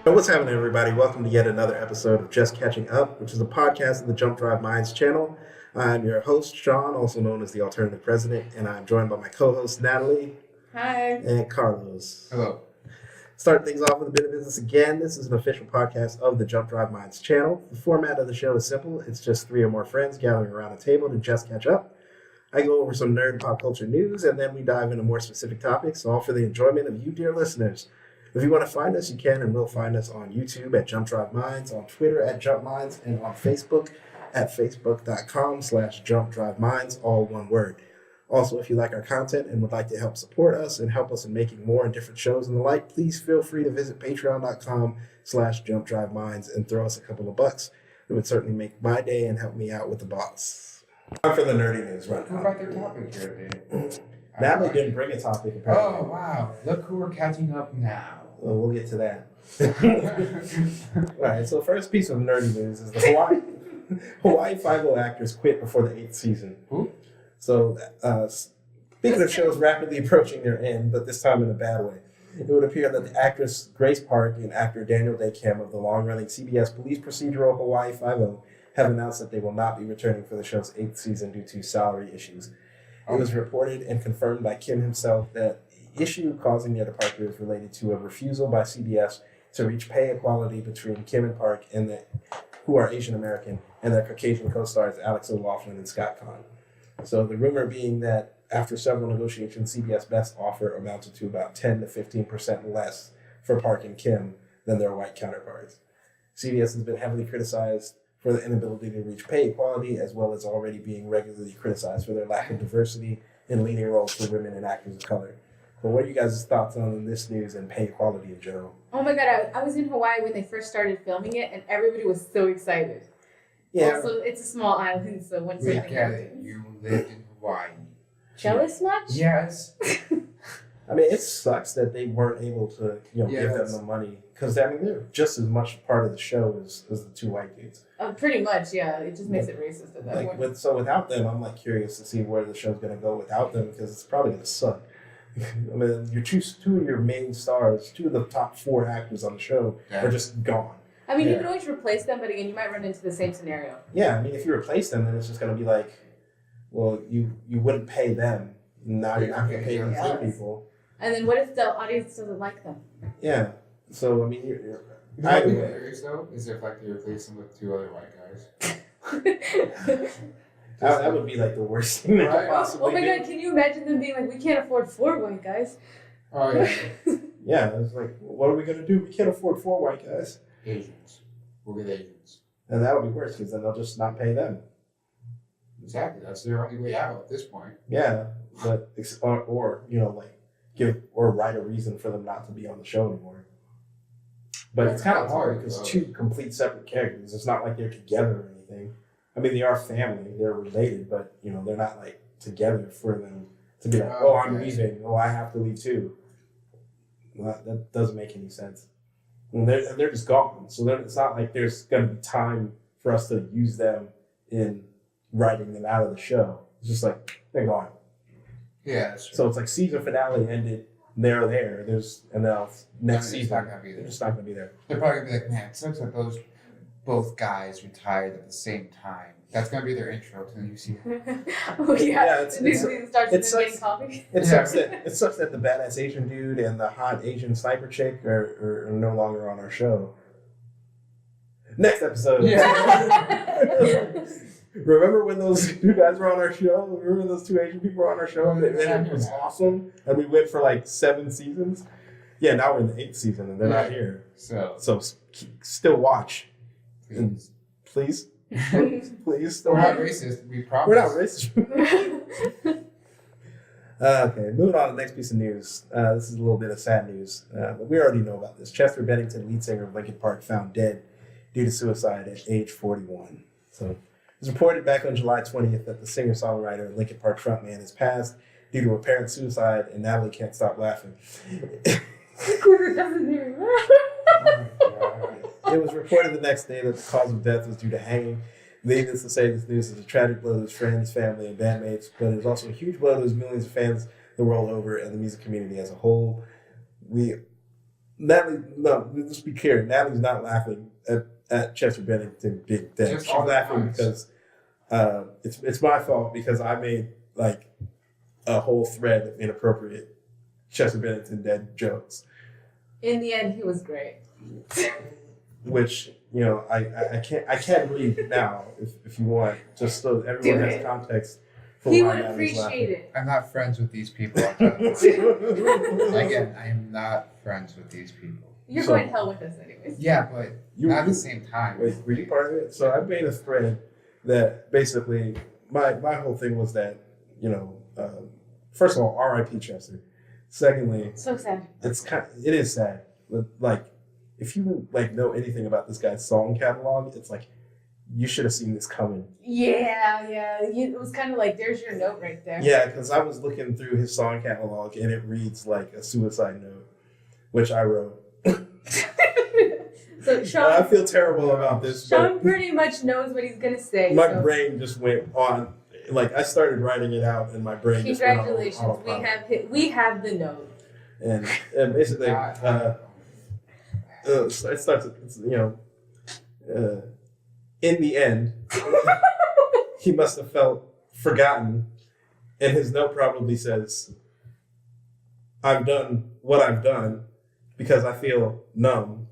What's happening, everybody? Welcome to yet another episode of Just Catching Up, which is a podcast of the Jump Drive Minds channel. I'm your host, Sean, also known as the Alternative President, and I'm joined by my co-hosts, Natalie. Hi. And Carlos. Hello. Starting things off with a bit of business again, this is an official podcast of the Jump Drive Minds channel. The format of the show is simple. It's just three or more friends gathering around a table to just catch up. I go over some nerd pop culture news, and then we dive into more specific topics, all for the enjoyment of you, dear listeners. If you want to find us, you can and will find us on YouTube at Jump Drive Minds, on Twitter at Jump Minds, and on Facebook at facebook.com/Jump Drive Minds, all one word. Also, if you like our content and would like to help support us and help us in making more and different shows and the like, please feel free to visit patreon.com/Jump Drive Minds and throw us a couple of bucks. It would certainly make my day and help me out with the boss. Time for the nerdy news Who rundown. brought their topic here today? Natalie didn't bring a topic, apparently. Oh, wow. Look who we're catching up now. Well, we'll get to that. All right, so the first piece of nerdy news is the Hawaii Five-O actors quit before the 8th season. Who? So, speaking of shows rapidly approaching their end, but this time in a bad way, it would appear that the actress Grace Park and actor Daniel Day Kim of the long-running CBS police procedural Hawaii Five-O have announced that they will not be returning for the show's 8th season due to salary issues. It was reported and confirmed by Kim himself that the issue causing their departure is related to a refusal by CBS to reach pay equality between Kim and Park, who are Asian American, and their Caucasian co-stars Alex O'Loughlin and Scott Conn. So the rumor being that after several negotiations, CBS' best offer amounted to about 10 to 15% less for Park and Kim than their white counterparts. CBS has been heavily criticized for the inability to reach pay equality, as well as already being regularly criticized for their lack of diversity in leading roles for women and actors of color. But what are you guys' thoughts on this news and pay equality in general? Oh my god, I was in Hawaii when they first started filming it, and everybody was so excited. Yeah, Also, it's a small island, so when We something get it. happens. You lived in Hawaii. Jealous much? Yes. I mean, it sucks that they weren't able to, give them Yes. the money, because I mean they're just as much part of the show as the two white dudes. Pretty much, yeah. It just makes it racist at that point. So without them, I'm like curious to see where the show's gonna go without them, because it's probably gonna suck. I mean, two of your main stars, two of the top 4 actors on the show are just gone. I mean, you Yeah. can always replace them, but again, you might run into the same scenario. Yeah, I mean, if you replace them, then it's just gonna be like, well, you wouldn't pay them. Now you're not gonna pay these Yeah. new people. And then what if the audience doesn't like them? Yeah. So I mean, you're You know what would be I- hilarious, though, is if like they replace them with 2 other white guys. that would be like the worst thing they could Right. possibly Oh my do. god, can you imagine them being like, we can't afford 4 white guys? Oh, yeah. Yeah, it's like, what are we gonna do? We can't afford 4 white guys, Asians. We'll get Asians. and that'll be worse because then they'll just not pay them. Exactly. That's their only way out at this point. Yeah, but or like give or write a reason for them not to be on the show anymore. But it's kind of hard because two complete separate characters. It's not like they're together or anything. I mean, they are family; they're related, but they're not like together for them to be like, "Oh, I'm leaving. Oh, I have to leave too." That doesn't make any sense. And they're just gone. So it's not like there's going to be time for us to use them in writing them out of the show. It's just like they're gone. Yeah, that's true. So it's like season finale ended. They're there. And now next It's season not gonna be they're there. just not going to be there. They're probably gonna be like, man, it sucks that those both guys retired at the same time. That's gonna be their intro to the new season. Oh yeah, Yeah, the new season starts it with them getting sucks. coffee. It sucks that the badass Asian dude and the hot Asian sniper chick are no longer on our show. Next episode. Remember when those 2 guys were on our show? Remember when those 2 Asian people were on our show? And it was awesome. And we went for like 7 seasons. Yeah, now we're in the 8th season and they're not here. So, So still watch. please. Please. Please. Still We're not watch. racist. We promise. We're not racist. Okay, moving on to the next piece of news. This is a little bit of sad news, but we already know about this. Chester Bennington, lead singer of Linkin Park, found dead due to suicide at age 41. So it was reported back on July 20th that the singer-songwriter and Linkin Park frontman has passed due to apparent suicide, and Natalie can't stop laughing. Quiver doesn't hear me. Oh my God. It was reported the next day that the cause of death was due to hanging. Needless to say, this news is a tragic blow to his friends, family, and bandmates, but it was also a huge blow to his millions of fans the world over and the music community as a whole. We Natalie, no, let's be clear. Natalie's not laughing at Chester Bennington being dead. Just She's all the laughing comments. because it's my fault because I made like a whole thread of inappropriate Chester Bennington dead jokes, In the end, he was great. which I can't read now if you want, just so everyone Do has it. context. For He why would Natalie's appreciate it. I'm not friends with these people. I'll tell you that. laughing. Again, I am not friends with these people. You're So- going to hell with us anyways. Yeah, but You- not at you- the same time. Wait, were you part of it? So I made a thread that basically my whole thing was that first of all, R.I.P. Chester. Secondly, So sad. it is sad. But, like, if you like know anything about this guy's song catalog, it's like you should have seen this coming. Yeah. It was kind of like, there's your note right there. Yeah, because I was looking through his song catalog and it reads like a suicide note, which I wrote. So I Sean, feel terrible about this, Sean pretty much knows what he's gonna say. but my so brain just went on. Like I started writing it out, and my brain just went on congratulations, autopilot. we have the note. And basically, it starts. In the end, he must have felt forgotten, and his note probably says, "I've done what I've done because I feel numb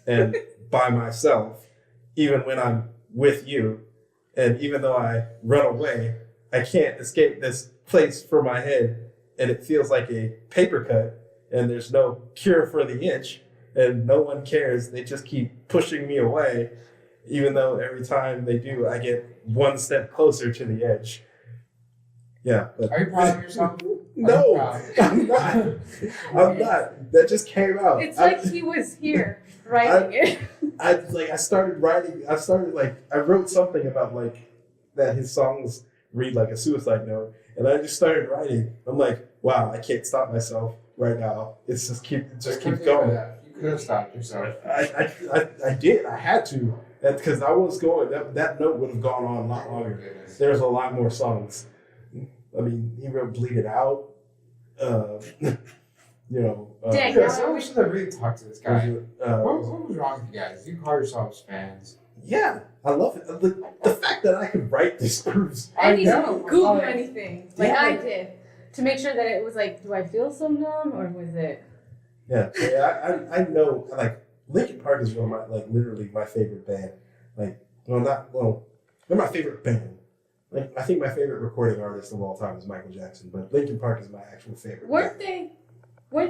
and by myself, even when I'm with you, and even though I run away, I can't escape this place for my head, and it feels like a paper cut, and there's no cure for the itch, and no one cares. They just keep pushing me away, even though every time they do, I get one step closer to the edge." Yeah. But Are you proud of yourself? no, Are I'm not. I'm not. That just came out. It's like he was here writing it. I started writing. I wrote something about like that his songs read like a suicide note, and I just started writing. I'm like, wow, I can't stop myself right now. It's just keeps going. You could have stopped yourself. I did. I had to, because I was going. That note would have gone on a lot Oh my longer. goodness. There's a lot more songs. I mean, he wrote "Bleed It Out." Dang, Yeah, so we should have really talked to this guy. uh, What was wrong with you guys? You call yourselves fans. yeah, I love it. The fact that I could write this proves. And he know. didn't Google Oh, anything like yeah. I did to make sure that it was like, do I feel so numb or was it? Yeah, I know. Like Linkin Park is one of my literally my favorite band. They're my favorite band. Like I think my favorite recording artist of all time is Michael Jackson, but Linkin Park is my actual favorite. Weren't band.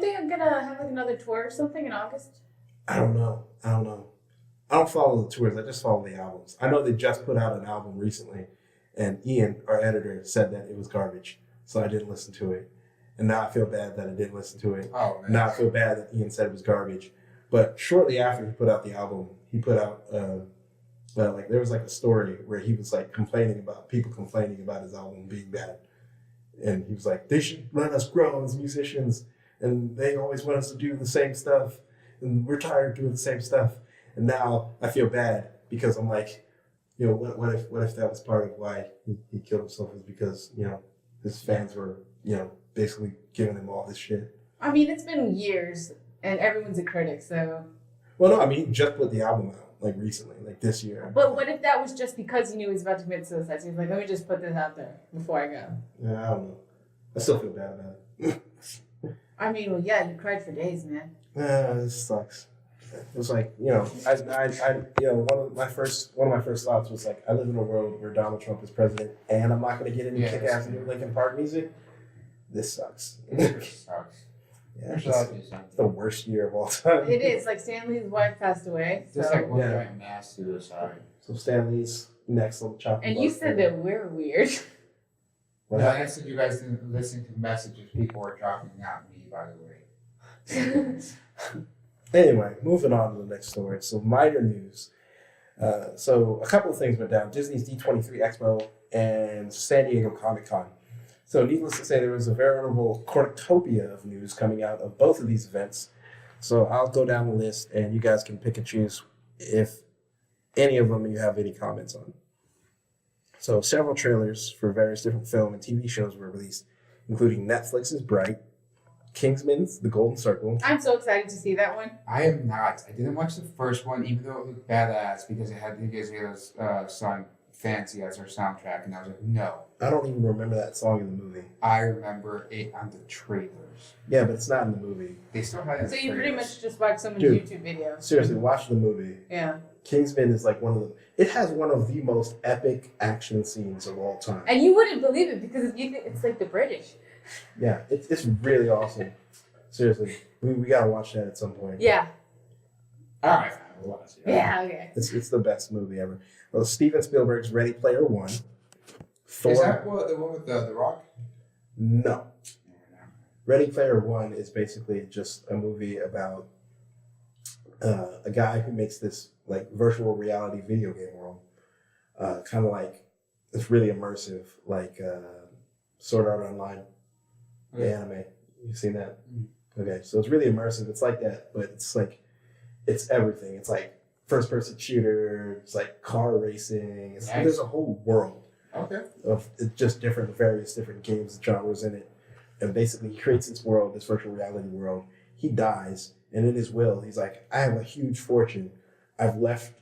they gonna have like another tour or something in August? I don't know. I don't follow the tours. I just follow the albums. I know they just put out an album recently, and Ian, our editor, said that it was garbage, so I didn't listen to it. And now I feel bad that I didn't listen to it. Oh man. Now I feel bad that Ian said it was garbage. But shortly after he put out the album, he put out there was like a story where he was like complaining about his album being bad, and he was like, they should let us grow as musicians, and they always want us to do the same stuff, and we're tired of doing the same stuff. And now I feel bad because I'm like, what if that was part of why he killed himself, is because his fans were basically giving him all this shit. I mean, it's been years and everyone's a critic, so. Well, no, I mean, he just put the album out like recently, like this year. But what if that was just because he knew he was about to commit suicide? So he's like, let me just put this out there before I go. Yeah, I don't know. I still feel bad about it. I mean, well, yeah, you cried for days, man. This sucks. It was like, one of my first thoughts was like, I live in a world where Donald Trump is president, and I'm not going to get any kick-ass new Linkin Park music. This sucks. It sucks. Yeah, There's it's a lot of something. the worst year of all time. It is. Like, Stanley's wife passed away. Just So. like one Yeah. giant mass suicide. So Stanley's next on the chopping And block you said for- that we're weird. What No, happened? I said you guys didn't listen to messages people were dropping, not me, by the way. Anyway, moving on to the next story. So minor news. So a couple of things went down. Disney's D23 Expo and San Diego Comic-Con. So needless to say, there was a veritable cornucopia of news coming out of both of these events. So I'll go down the list and you guys can pick and choose if any of them you have any comments on. So several trailers for various different film and TV shows were released, including Netflix's Bright, Kingsman's The Golden Circle. I'm so excited to see that one. I am not. I didn't watch the first one, even though it looked badass because it had Iggy's song "Fancy" as our soundtrack, and I was like, no. I don't even remember that song in the movie. I remember it on the trailers. Yeah, but it's not in the movie. They still had it. So you pretty much just watched someone's Dude. YouTube video. Seriously, watch the movie. Yeah. Kingsman is like it has one of the most epic action scenes of all time. And you wouldn't believe it because it's like the British. Yeah, it's really awesome. Seriously, we gotta watch that at some point. Yeah. All right, we'll watch it. Yeah, okay. It's the best movie ever. Well, Steven Spielberg's Ready Player One. Thor. Is that the one with the Rock? No. Ready Player One is basically just a movie about a guy who makes this like virtual reality video game world. Kind of like it's really immersive, like Sword Art Online, the anime. You've seen that? Okay, so it's really immersive. It's like that, but it's everything. It's like first person shooter. It's like car racing. Nice. There's a whole world Okay. of just various different games, genres in it. And basically, he creates this world, this virtual reality world. He dies, and in his will, he's like, I have a huge fortune. I've left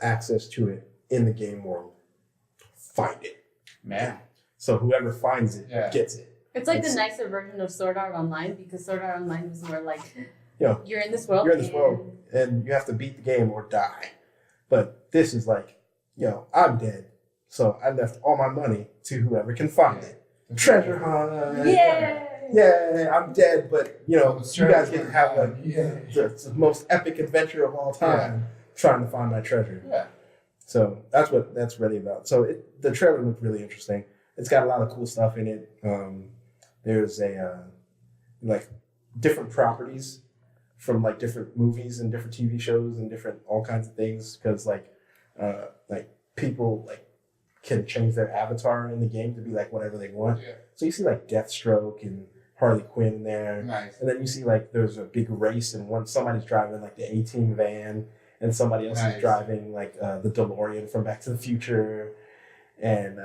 access to it in the game world. Find it. Man. So whoever finds it gets it. It's like It's- the nicer version of Sword Art Online because Sword Art Online was more like Yeah. you're in this world. You're in this world, and you have to beat the game or die. But this is like, I'm dead. So I left all my money to whoever can find it. Treasure hunt. Yeah. Yeah, I'm dead, but you guys get to have Yeah. the most epic adventure of all time, trying to find my treasure. Yeah. So that's what that's really about. So the trailer looked really interesting. It's got a lot of cool stuff in it. There's like different properties from like different movies and different TV shows and different all kinds of things because like people like can change their avatar in the game to be like whatever they want. Yeah. So you see like Deathstroke and Harley Quinn in there. Nice. And then you see like there's a big race and somebody's driving like the A-Team van and somebody else Nice. is driving like the DeLorean from Back to the Future. And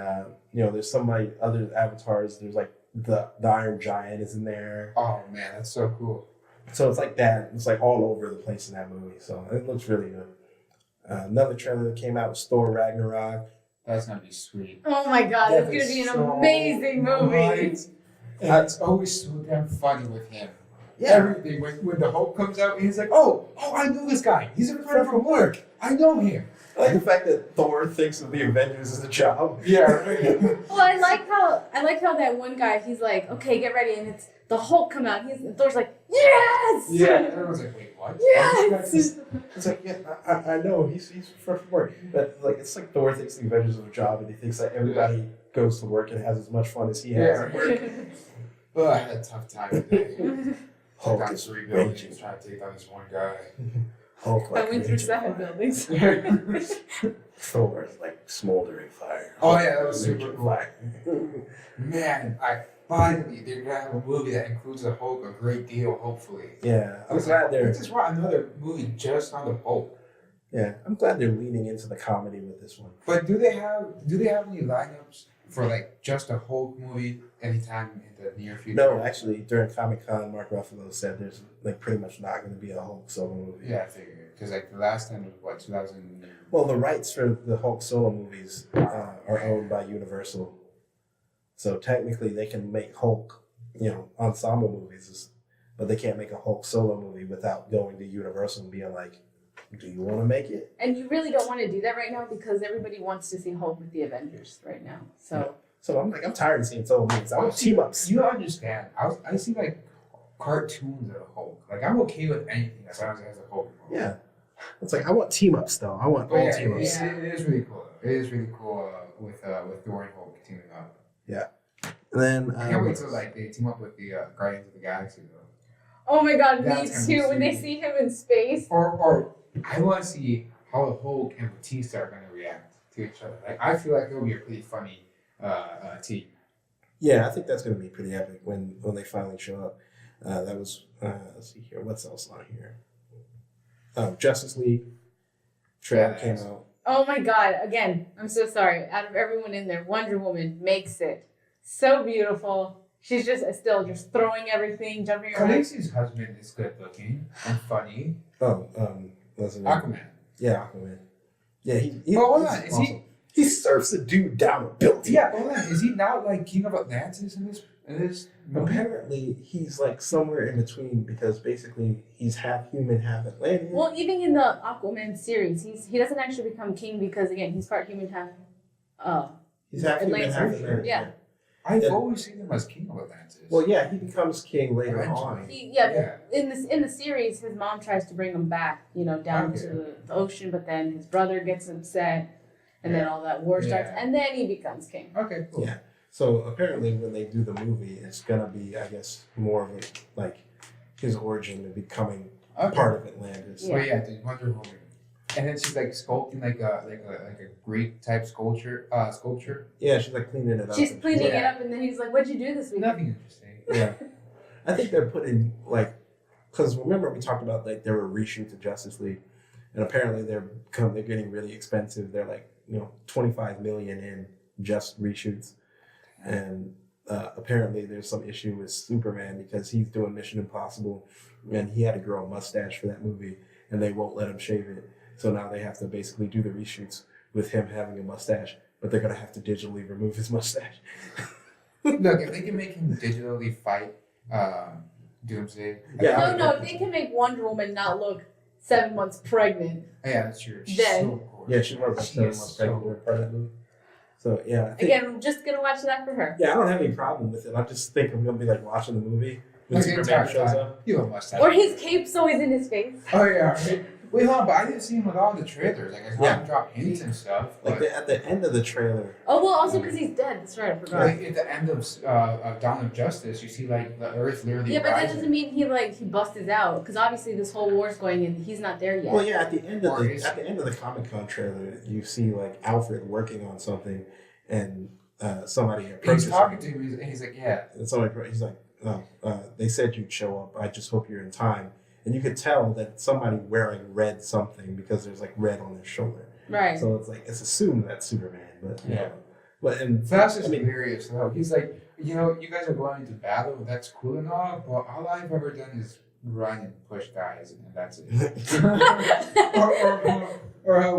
there's other avatars. There's like the Iron Giant is in there. Oh man, that's so cool. So it's like that. It's like all over the place in that movie. So it looks really good. Another trailer that came out was Thor Ragnarok. That's gonna be sweet. Oh my god, That it's gonna is be an so amazing movie. right. And it's always so damn funny with him. Everything when the Hulk comes out, he's like, oh, I know this guy. He's a friend from work. I know him. I like the fact that Thor thinks of the Avengers as a job. Yeah, right. Well, I like how that one guy, he's like, okay, get ready, and it's the Hulk come out. And Thor's like, yes. Yeah, everyone's like, wait, what? Yes. It's like, yeah, I know he's from work, but like it's like Thor thinks the Avengers are a job, and he thinks that everybody goes to work and has as much fun as he has. Yeah. at work. Well, I had a tough time today. Hulk I got is 3 buildings raging. trying to take down this one guy. Hulk I like went through raging 7 fire. buildings. Thor is like smoldering fire. Oh, yeah, that was super Raging cool. fire. Man, finally they're gonna have a movie that includes the Hulk a great deal. Hopefully, Yeah, I'm Let's glad they're just watch another movie just on the Hulk. leaning into the comedy with this one. But do they have any lineups for like just a Hulk movie anytime in the near future? No, actually, during Comic-Con, Mark Ruffalo said there's like pretty much not going to be a Hulk solo movie. Yeah, I figured because like the last time was what 2000. Well, the rights for the Hulk solo movies are owned by Universal, so technically they can make Hulk, ensemble movies, but they can't make a Hulk solo movie without going to Universal and being like, "Do you want to make it?" And you really don't want to do that right now because everybody wants to see Hulk with the Avengers right now. So So I'm tired of seeing solo movies. I want team ups. You understand? I see like cartoons of the Hulk. Like I'm okay with anything as long as it has a Hulk. involved. Yeah, it's like I want team ups though. I want But all yeah, team ups. it is really cool. It is really cool with Thor and Hulk teaming up. And then I can't wait till like they team up with the Guardians of the Galaxy though. oh my god, That's me gonna be too. When they sweet. see him in space. Or I want to see how the Hulk and Batista are going to react to each other. Like I feel like it'll be a pretty funny team. Yeah, I think that's going to be pretty epic when they finally show up. That was let's see here. What's else on here? Justice League trailer came out. Oh my god, again, I'm so sorry. Out of everyone in there, Wonder Woman makes it. So beautiful. she's just still just throwing everything, jumping around. Khaleesi's husband is good looking and funny. Oh, what's his name? Aquaman. Yeah, Aquaman. Yeah, he Oh, hold he's on, is awesome. He surfs a dude down a building. Yeah, hold on. Is he not like King of Atlantis in this movie? Apparently, he's like somewhere in between because basically he's half human, half Atlantean. Well, even in the Aquaman series, he doesn't actually become king because again he's part human, half he's half human, Atlantis. half Atlantean. Yeah. I've Yeah. always seen him as King of Atlantis. Well, yeah, he becomes king later Eventually. on. Yeah. In the series, his mom tries to bring him back, down Okay. to the ocean, but then his brother gets upset, and then all that war starts, Yeah. and then he becomes king. Okay, cool. Yeah. So apparently, when they do the movie, it's gonna be, I guess, more of a, like his origin of becoming Okay. part of Atlantis. Yeah. Well, yeah, the Wonder Woman. And then she's like sculpting like a Greek type sculpture. Yeah, she's like cleaning it up. She's and cleaning Yeah. it up, and then he's like, "What'd you do this week?" Nothing interesting. Yeah. I think they're putting like, because remember we talked about like there were reshoots of Justice League, and apparently they're getting really expensive. They're like 25 million in just reshoots, and apparently there's some issue with Superman because he's doing Mission Impossible, and he had to grow a mustache for that movie, and they won't let him shave it. So now they have to basically do the reshoots with him having a mustache, but they're gonna have to digitally remove his mustache. Look, if they can make him digitally fight Doomsday. Yeah. No, they can make Wonder Woman not look 7 months pregnant. Yeah, that's true. She's Then- so cool. Yeah, she was like She 7 is months pregnant so- in part of that movie. So yeah, I think, Again, I'm just gonna watch that for her. yeah, I don't have any problem with it. I just think I'm gonna be like watching the movie when Like the Superman entire shows time. up. You have a mustache. Or his cape's always in his face. Oh yeah. Right. Wait, hold on, but I didn't see him with all the trailers. Like I saw Yeah. him drop hints and stuff. Like But at the end of the trailer. Oh well, also because he's dead. That's right, I forgot. like at the end of Dawn of Justice, you see like the Earth literally Yeah, but that rising. doesn't mean he busted out because obviously this whole war's going and he's not there yet. Well, yeah, at the end Or of is- the Comic-Con trailer, you see like Alfred working on something, and somebody He's approaches talking him, to him, and he's like, yeah. and he's like, "Oh, they said you'd show up. I just hope you're in time." And you could tell that somebody wearing red something because there's like red on his shoulder. Right. So it's assumed that's Superman, but Yeah. But and That's just I mean- hilarious though. He's like, you guys are going into battle, that's cool and all, but all I've ever done is run and push guys, and that's it. or how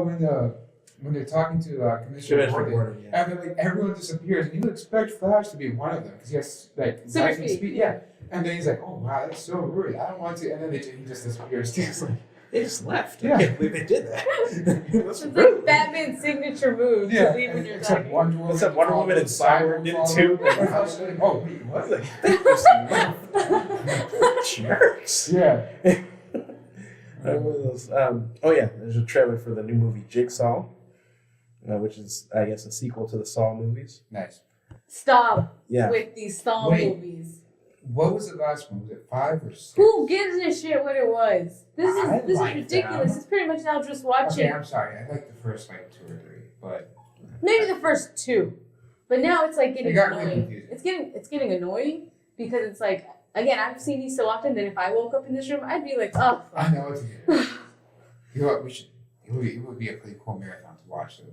when they're talking to Commissioner Commissioner Gordon, Gordon, yeah. and then like everyone disappears, and you would expect Flash to be one of them because he has like Super lightning speed. yeah. And then he's like, oh wow, that's so rude. I don't want to. And then he just disappears. It's like they just left. Yeah. I can't believe they did that. That's It's rude. like Batman's signature move Yeah, to leave when you're except talking. Wonder Woman. Except Wonder Woman and Cyborg did it too. I was like, oh wait, I what? was like, they just left. Jerks. Yeah. One of those, oh yeah, there's a trailer for the new movie Jigsaw, which is I guess a sequel to the Saw movies. Nice. Stop Yeah, with these Saw Wait. movies. What was the last one? Was it 5 or 6? Who gives a shit what it was? This I is like ridiculous. them. It's pretty much now just watching Okay, I'm sorry. I like the first like 2 or 3, but maybe the first 2, but now it's like getting It got really annoying. confusing. It's getting annoying because it's like again I've seen these so often that if I woke up in this room I'd be like, oh, I know what to do. You know what? We should. It would be a pretty cool marathon to watch though.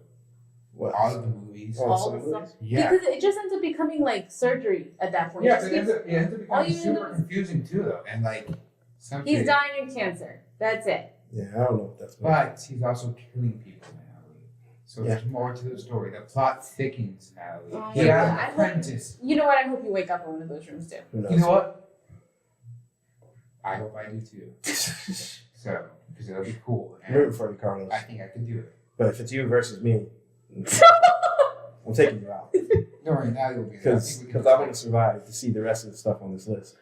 what? All of the movies. All all the the movies? stuff Yeah. because it just ends up becoming like surgery at that point. Yeah, It but just it ends keeps- up, all becoming you super know is- confusing too though, and like something. he's dying of cancer. That's it. Yeah, I don't know what that's about. But he's also killing people, Natalie. So Yeah. there's more to the story. The plot thickens, Natalie. Oh, He yeah. got I an hope- apprentice. You know what? I hope you wake up in one of those rooms too. Who knows? You know what? I hope I do too. So, because it'll be cool. I'm rooting And for you, Carlos. I think I can do it. But if it's you versus me, I'm taking you out Don't worry, Natalie will be there. I because think we can I want to survive to see the rest of the stuff on this list,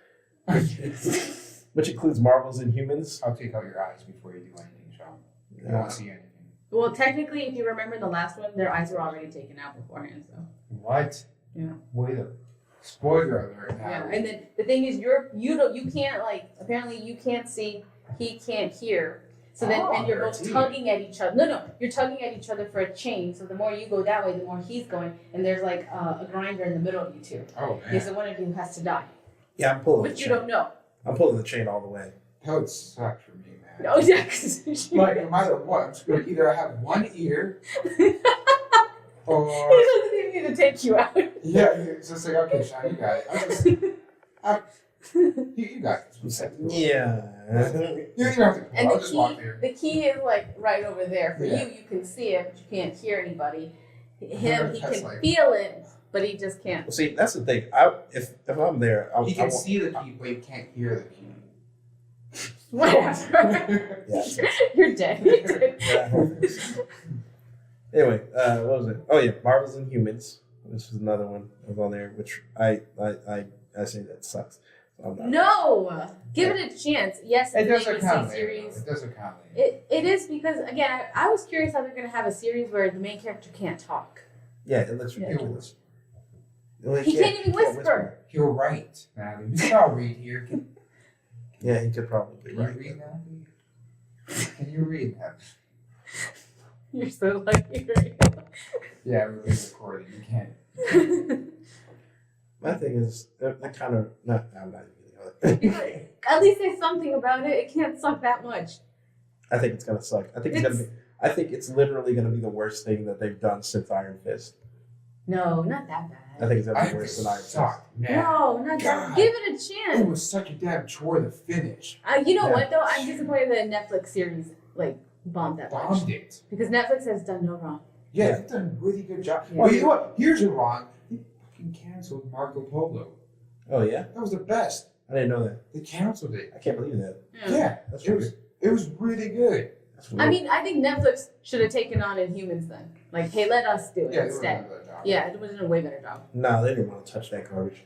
which includes Marvels and Humans. I'll take out your eyes before you do anything, Sean. You Yeah. won't see anything. Well, technically, if you remember the last one, their eyes were already taken out beforehand. So What? Yeah. Wait a spoiler alert, yeah, Natalie. and then the thing is, you can't like apparently you can't see, he can't hear. So then Oh, and you're they're a both team. tugging at each other. No, you're tugging at each other for a chain. So the more you go that way, the more he's going, and there's like a grinder in the middle of you two. Oh Yeah, man, so one of you has to die, Yeah, I'm pulling. but the you chain. don't know. I'm pulling the chain all the way. that would suck for me, man. Oh yeah, 'cause Like no matter what, I'm just gonna either have one ear he or doesn't even me to take you out. Yeah, it's just like, okay, Sean, you got it. You got this. Yeah. You don't have to. And I'll just walk there. the key is like right over there. For Yeah. you can see it, but you can't hear anybody. Him, he That's can like- feel it, but he just can't. Well, see, that's the thing. If I'm there, He can see the key, but he can't hear the key. Whatever. Yeah. You're dead. You're dead. Anyway, what was it? Oh yeah, Marvel's Inhumans. This is another one that was on there, which I say that sucks. I'm not. No, give it a chance. Yes, It it's an doesn't count. ABC series. It doesn't count. Later. It is because again, I was curious how they're going to have a series where the main character can't talk. Yeah, it looks Yeah. ridiculous. Well, He can't even whisper. He'll write. Now, you can all read here. Yeah, he could probably Can be you right. read now? Can you read that? You're so lucky right Yeah, we're being recorded. You can't. now. My thing is, they're kind of not. I'm not even gonna go there. At least say something about it. It can't suck that much. I think it's gonna suck. I think it's gonna be. I think it's literally gonna be the worst thing that they've done since Iron Fist. No, not that I bad. think it's gonna be I worse than Iron Fist. sucked, man. No, not that. God. Give it a It chance. was such a damn chore to finish. You know Yeah. what though? I'm disappointed that Netflix series like bombed that much Bombed it. because Netflix has done no wrong. Yeah, they've done a really good job. Yeah. Well, you know what? Here's a wrong. They fucking canceled Marco Polo. Oh yeah, That was the best. I didn't know that. They canceled it. I can't believe that. Yeah, That's it was really good. That's weird. I mean, I think Netflix should have taken on Inhumans then. Like, hey, let us do it Yeah, instead. they were good. Yeah, it was a way better job. no, they didn't want to touch that garbage.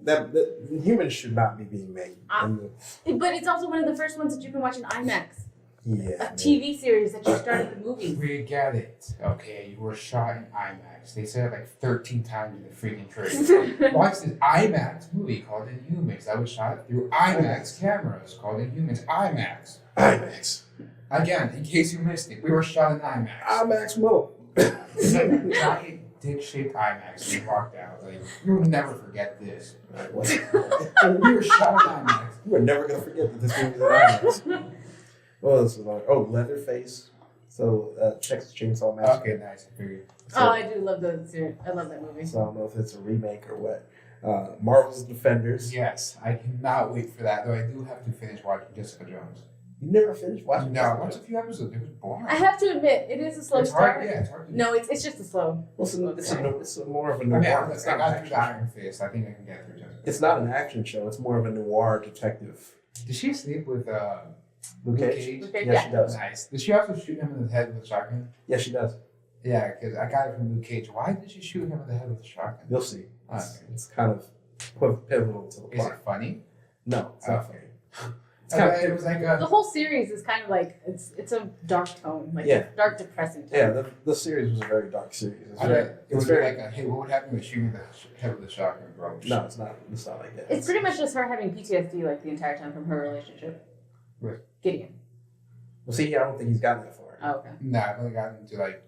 That humans should not be being made. But it's also one of the first ones that you can watch in IMAX. Yeah. A TV series that just started the movies. We get it. Okay, you were shot in IMAX. They said it like 13 times in the freaking trailer. Watch this IMAX movie called Inhumans that was shot through IMAX cameras called Inhumans IMAX. IMAX. Again, in case you missed it, we were shot in IMAX. IMAX Mo. Giant dick-shaped IMAX. We walked out. Like, you'll never forget this. We were shot in IMAX. We're never gonna forget that this movie is an IMAX. Well, this was on. Oh, Leatherface. So Texas Chainsaw Massacre. Okay, nice. I figured. Oh, I do love the series. I love that movie. So I don't know if it's a remake or what. Marvel's Defenders. Yes, I cannot wait for that. Though I do have to finish watching Jessica Jones. You never finished watching? No, I Jessica watched a Jones? few episodes. It was boring. I have to admit, it is a slow It's start. hard. Yeah, it's hard. To No, it's just a slow. Well, it's a more of a I mean, noir. I It's not, got an through action. the Iron Fist. I think I can get through Jessica. It's not an action show. It's more of a noir detective. Did she sleep with Luke Cage? Okay, Yeah, yeah. she does. Nice. Did she also shoot him in the head with a shotgun? Yeah, she does. Yeah, because I got it from Luke Cage. Why did she shoot him in the head with a shotgun? You'll see. Okay. It's kind of pivotal to the Is plot. it funny? No, it's not Okay. funny. It's kind of It was like The a. whole series is kind of like it's a dark tone, like Yeah. dark, depressing tone. yeah. The series was a very dark series. It's I very, bet it it's was very like a, hey, what would happen with shooting the head with a shotgun, bro? no, it's not. It's not like that. It's pretty much just her having PTSD like the entire time from her relationship. With? Gideon. Well, see, I don't think he's gotten that far. Oh, okay. Nah, I've only gotten to like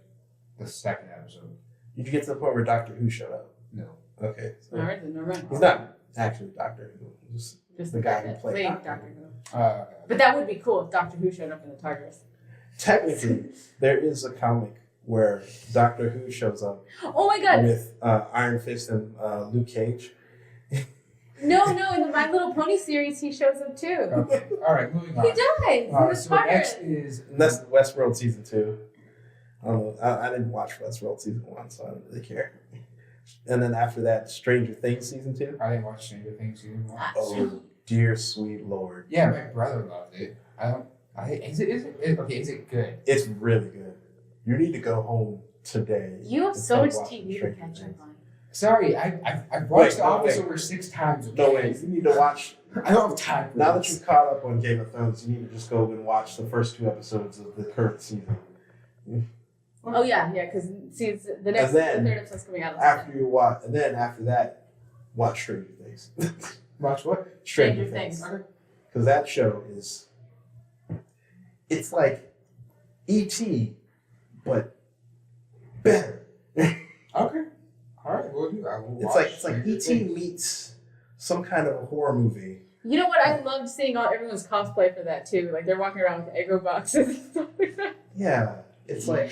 the second episode. Did you get to the point where Doctor Who showed up? No. Okay. So All right, then no run. he's not actually Doctor Who. He's Just the guy who that played Doctor Doctor Who. Who. Okay. But that would be cool if Doctor Who showed up in the TARDIS. Technically, there is a comic where Doctor Who shows up Oh my God! with Iron Fist and Luke Cage. No, in the My Little Pony series, he shows up too. Okay. All right, moving on. He dies in the So next TARDIS. is And that's Westworld season 2. I don't know. I didn't watch Westworld season 1, so I don't really care. And then after that, Stranger Things season 2. I didn't watch Stranger Things season one. Oh, dear sweet lord. Yeah, my brother loved it. Is it good? It's really good. You need to go home today. You have and so start much watching TV to Stranger catch Things. up on. Sorry, I've watched Wait, The no, Office wait. over 6 times. Okay? No way. You need to watch. I don't have time for Now that this. you've caught up on Game of Thrones, you need to just go and watch the first 2 episodes of the current season. Oh yeah, because see, the next, And then, the third episode's coming out. After you watch, and then after that, watch Stranger Things. Watch what? Stranger Things. Because that show is, it's like E.T., but better. Okay. All right, we'll do that. We'll It's watch like Stranger E.T. Things. meets some kind of a horror movie. You know what? I loved seeing all everyone's cosplay for that too. Like they're walking around with Eggo boxes and stuff like that. Yeah, it's like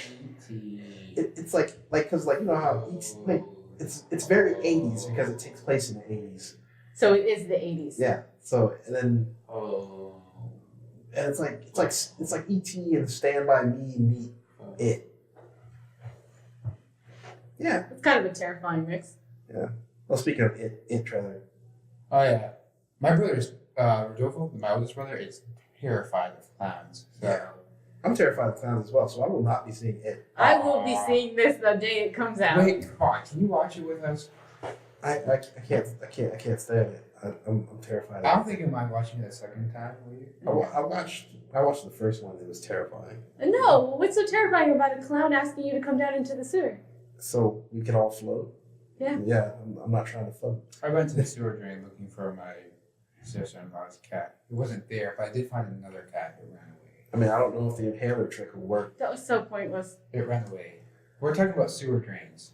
it's like because like you know how it's very 80s because it takes place in the 80s. So it is the 80s. Yeah. So and then Oh. and it's like E.T. and Stand By Me meet it. Yeah. It's kind of a terrifying mix. Well, speaking of it trailer. Oh yeah, my brother's Rodolfo, my oldest brother, is terrified of clowns. So. Yeah. I'm terrified of clowns as well, so I will not be seeing it. I will be seeing this the day it comes out. Wait, come on! Can you watch it with us? I can't stand it. I'm terrified. I Of don't think you mind watching it a second time, will you? I watched the first one. It was terrifying. No, what's so terrifying about a clown asking you to come down into the sewer? So we can all float. Yeah. Yeah. I'm not trying to float. I went to the sewer drain looking for my sister-in-law's cat. It wasn't there, but I did find another cat that ran away. I mean, I don't know if the inhaler trick will work. That was so pointless. It ran away. We're talking about sewer drains.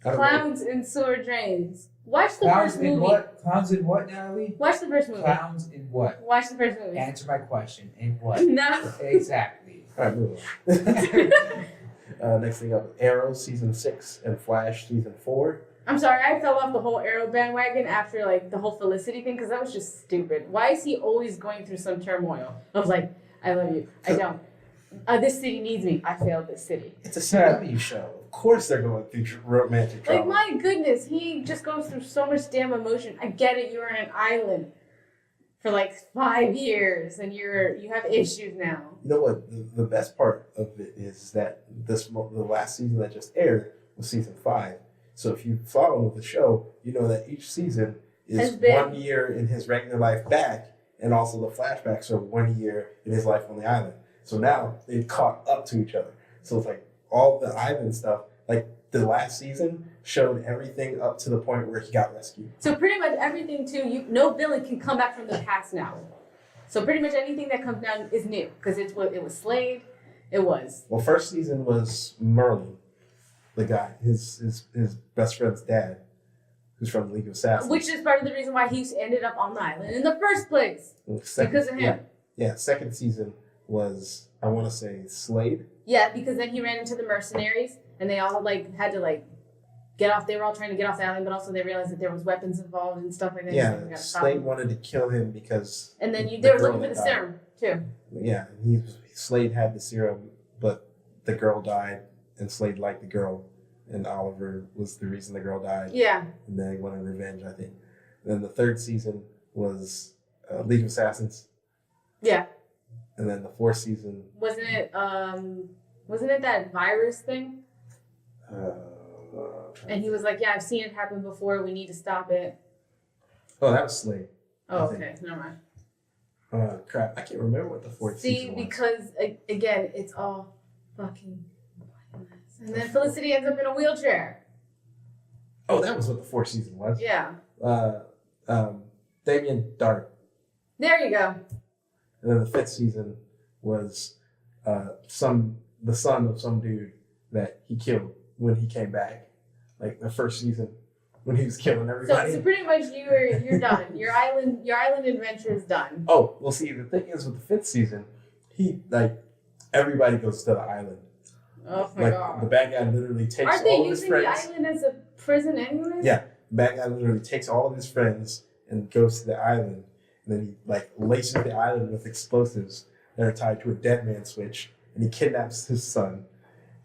I don't know. Clowns in sewer drains. Watch the Clowns first in movie. what? Clowns in what, Natalie? Watch the first movie. Clowns in what? Watch the first movie. Answer my question. In what? No. Exactly. All right, move on. Next thing up, Arrow season 6 and Flash season 4. I'm sorry, I fell off the whole Arrow bandwagon after like the whole Felicity thing because that was just stupid. Why is he always going through some turmoil of like, I love you, I don't. This city needs me. I failed this city. It's a CW show. Of course they're going through romantic Like drama. my goodness, he just goes through so much damn emotion. I get it. You're on an island for like 5 years and you have issues now. You know what? The best part of it is that the last season that just aired was season 5. So if you follow the show, you know that each season is Has been- 1 year in his regular life back, and also the flashbacks are 1 year in his life on the island. So now they've caught up to each other. So it's like all the island stuff, like the last season showed everything up to the point where he got rescued. So pretty much everything too. No villain can come back from the past now. So pretty much anything that comes down is new because it was Slade. It was. Well, first season was Merlin, the guy, his best friend's dad, who's from the League of Assassins. Which is part of the reason why he ended up on the island in the first place. Because of him. Yeah, second season was, I want to say, Slade. Yeah, because then he ran into the mercenaries and they all like had to like get off. They were all trying to get off the island, but also they realized that there was weapons involved and stuff like that. so they Yeah, gotta stop Slade him. wanted to kill him because. And then the they were girl looking for that the died. serum too. Yeah, Slade had the serum, but the girl died, and Slade liked the girl, and Oliver was the reason the girl died. Yeah. And then he wanted revenge, I think. And then the third season was League of Assassins. Yeah. And then the fourth season. Wasn't it that virus thing? And he was like, "Yeah, I've seen it happen before. We need to stop it." Oh, that was Slade. Oh, I think. okay, never mind. Crap, I can't remember what the fourth season was. Because again, it's all fucking pointless. And then Felicity ends up in a wheelchair. Oh, that was what the fourth season was. Yeah. Damien Dark. There you go. And then the fifth season was the son of some dude that he killed when he came back. Like the first season when he was killing everybody. So pretty much you're done. Your island adventure is done. Oh, well, see, the thing is with the fifth season, everybody goes to the island. Oh my Like god. the bad guy literally takes Aren't they all of his using the friends. island as a prison anyway? Yeah, the bad guy literally takes all of his friends and goes to the island, and then he laces the island with explosives that are tied to a dead man switch, and he kidnaps his son.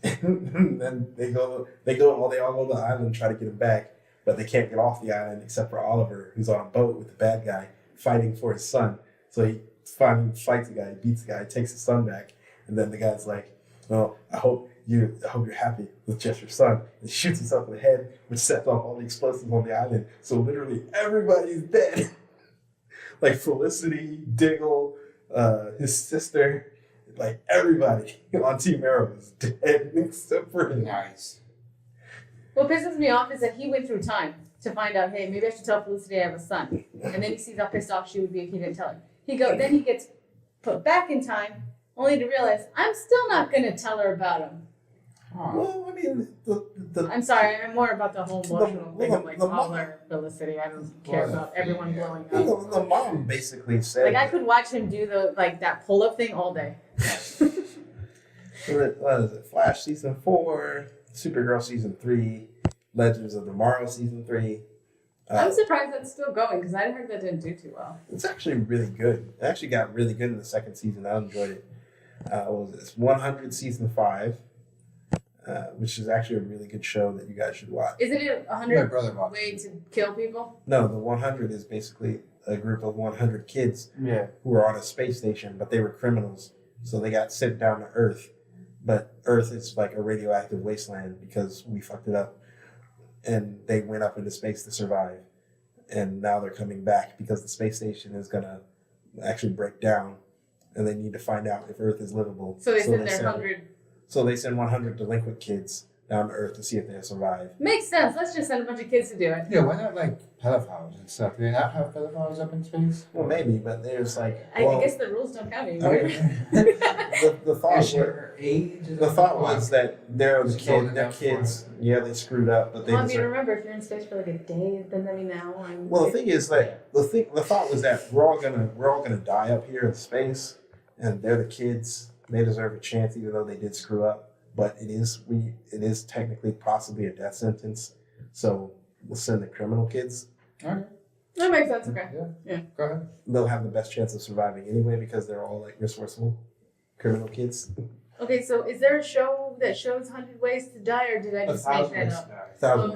And then they all go to the island and try to get him back, but they can't get off the island except for Oliver, who's on a boat with the bad guy fighting for his son. So he finally fights the guy, he beats the guy, takes his son back, and then the guy's like, "Well, I hope you're happy with just your son." And shoots himself in the head, which sets off all the explosives on the island. So literally everybody's dead. Like Felicity, Diggle, his sister, like everybody on Team Arrow is dead except for him. Nice. What pisses me off is that he went through time to find out, hey, maybe I should tell Felicity I have a son. And then he sees how pissed off she would be if he didn't tell her. Then he gets put back in time, only to realize, I'm still not going to tell her about him. Huh. Well, I mean, I'm sorry, I'm more about the whole emotional thing of like the Oliver, Felicity. I don't care about everyone blowing the up. the mom basically said, Like I could watch him do that pull-up thing all day. what is it, Flash season 4, Supergirl season 3, Legends of Tomorrow season 3. I'm surprised that's still going because I heard that didn't do too well. It's actually really good. It actually got really good in the second season. I enjoyed it. What was this? 100 season 5, which is actually a really good show that you guys should watch. Isn't it My 100 brother watched way it. to kill people? No, the 100 is basically a group of 100 kids Yeah. who were on a space station, but they were criminals. So they got sent down to Earth. But Earth is like a radioactive wasteland because we fucked it up. And they went up into space to survive. And now they're coming back because the space station is going to actually break down. And they need to find out if Earth is livable. So they send their 100. So they send 100 delinquent kids down to Earth to see if they'll survive. Makes sense. Let's just send a bunch of kids to do it. Yeah, why not like pedophiles and stuff? Do they not have pedophiles up in space? Well, maybe, but there's like... I well, guess the rules don't count I anymore. mean, the thought Is was, her age? the thought was that they're the It's old kid, their enough for kids, yeah, they screwed up, but they Well, I mean, deserve. remember, if you're in space for like a day, doesn't that mean now I'm... Well, the thing is that the thought was that we're all gonna die up here in space, and they're the kids. They deserve a chance, even though they did screw up. But it is technically possibly a death sentence. So we'll send the criminal kids. Okay. That makes sense, okay. Yeah. Go ahead. They'll have the best chance of surviving anyway because they're all like resourceful criminal kids. Okay, so is there a show that shows 100 Ways to Die, or did I just make that up?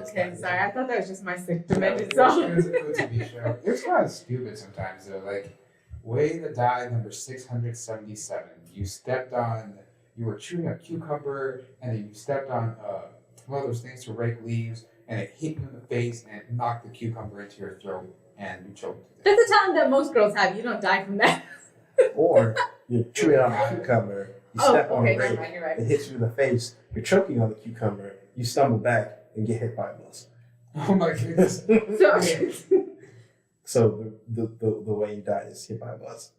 Okay, sorry. I thought that was just my sick demented It's song. a good TV show. It's kind of stupid sometimes though. Like, Way to Die number 677. You were chewing a cucumber, and then you stepped on one of those things to rake leaves, and it hit you in the face, and it knocked the cucumber into your throat, and you choked to death. That's a talent that most girls have. You don't die from that. Or you're chewing on a cucumber, you Oh, step on okay, a never grape, mind, you're right. it hits you in the face, you're choking on the cucumber, you stumble back and get hit by a bus. Oh my goodness. So, So the way you died is hit by a bus.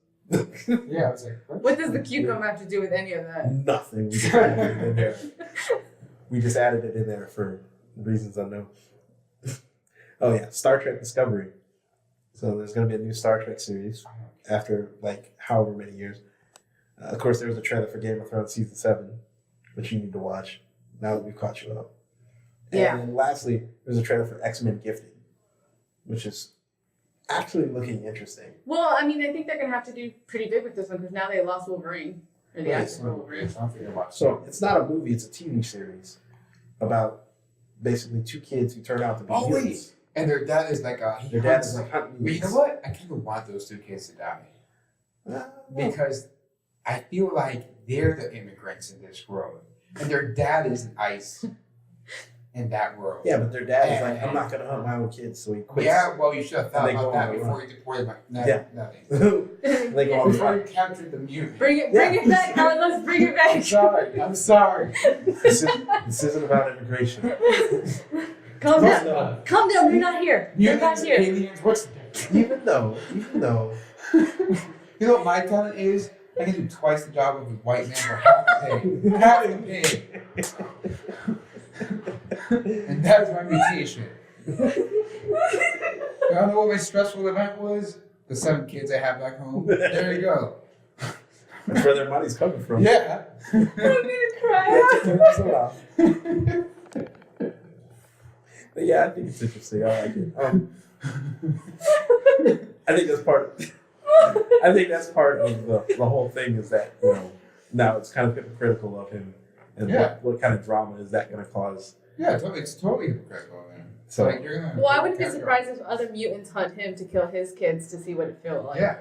Yeah, I was like, what does the cucumber have to do with any of that? Nothing. We just added it in there. We just added it in there for reasons unknown. Oh yeah, Star Trek Discovery. So there's going to be a new Star Trek series after like however many years. Of course, there was a trailer for Game of Thrones season 7, which you need to watch now that we've caught you up. Yeah. And then lastly, there's a trailer for X-Men Gifted, which is actually looking interesting. Well, I mean, I think they're going to have to do pretty big with this one because now they lost Wolverine. Or the Right, actor for Wolverine. So it's not a movie; it's a TV series about basically two kids who turn out to be Oh, wait. mutants. And their dad is like, Their dad is like hunting But you know mutants. what? I kind of want those two kids to die. Because I feel like they're the immigrants in this world. And their dad is ice in that world. Yeah, but their dad is like, I'm not gonna hunt my own kids, so he quits. Yeah, well, you should have thought And they about go that on a before run. you deported my Yeah. nothing. They go on a Before run. you captured the mutant. Bring it back, Carlos. Bring it I'm back. sorry. I'm sorry. This isn't about immigration. Calm down. No. Calm down. They're not here. They're not Mutants, here. aliens, what's the difference? Even though, You know what my talent is? I can do twice the job of a white man for half the pay. Half the pay. And that is my mutation. You don't know what my stressful event was? The 7 kids I have back home. There you go. that's where their money's coming from. Yeah. I'm gonna cry. Yeah, it took so long. But yeah, I think it's interesting. I like it. I think that's part. I think that's part of the whole thing is that now it's kind of hypocritical of him, and Yeah. what kind of drama is that going to cause? Yeah, it's totally hypocritical, man. So Like, you're gonna Well, I wouldn't be surprised if other mutants hunt him to kill his kids to see what it feels like. Yeah.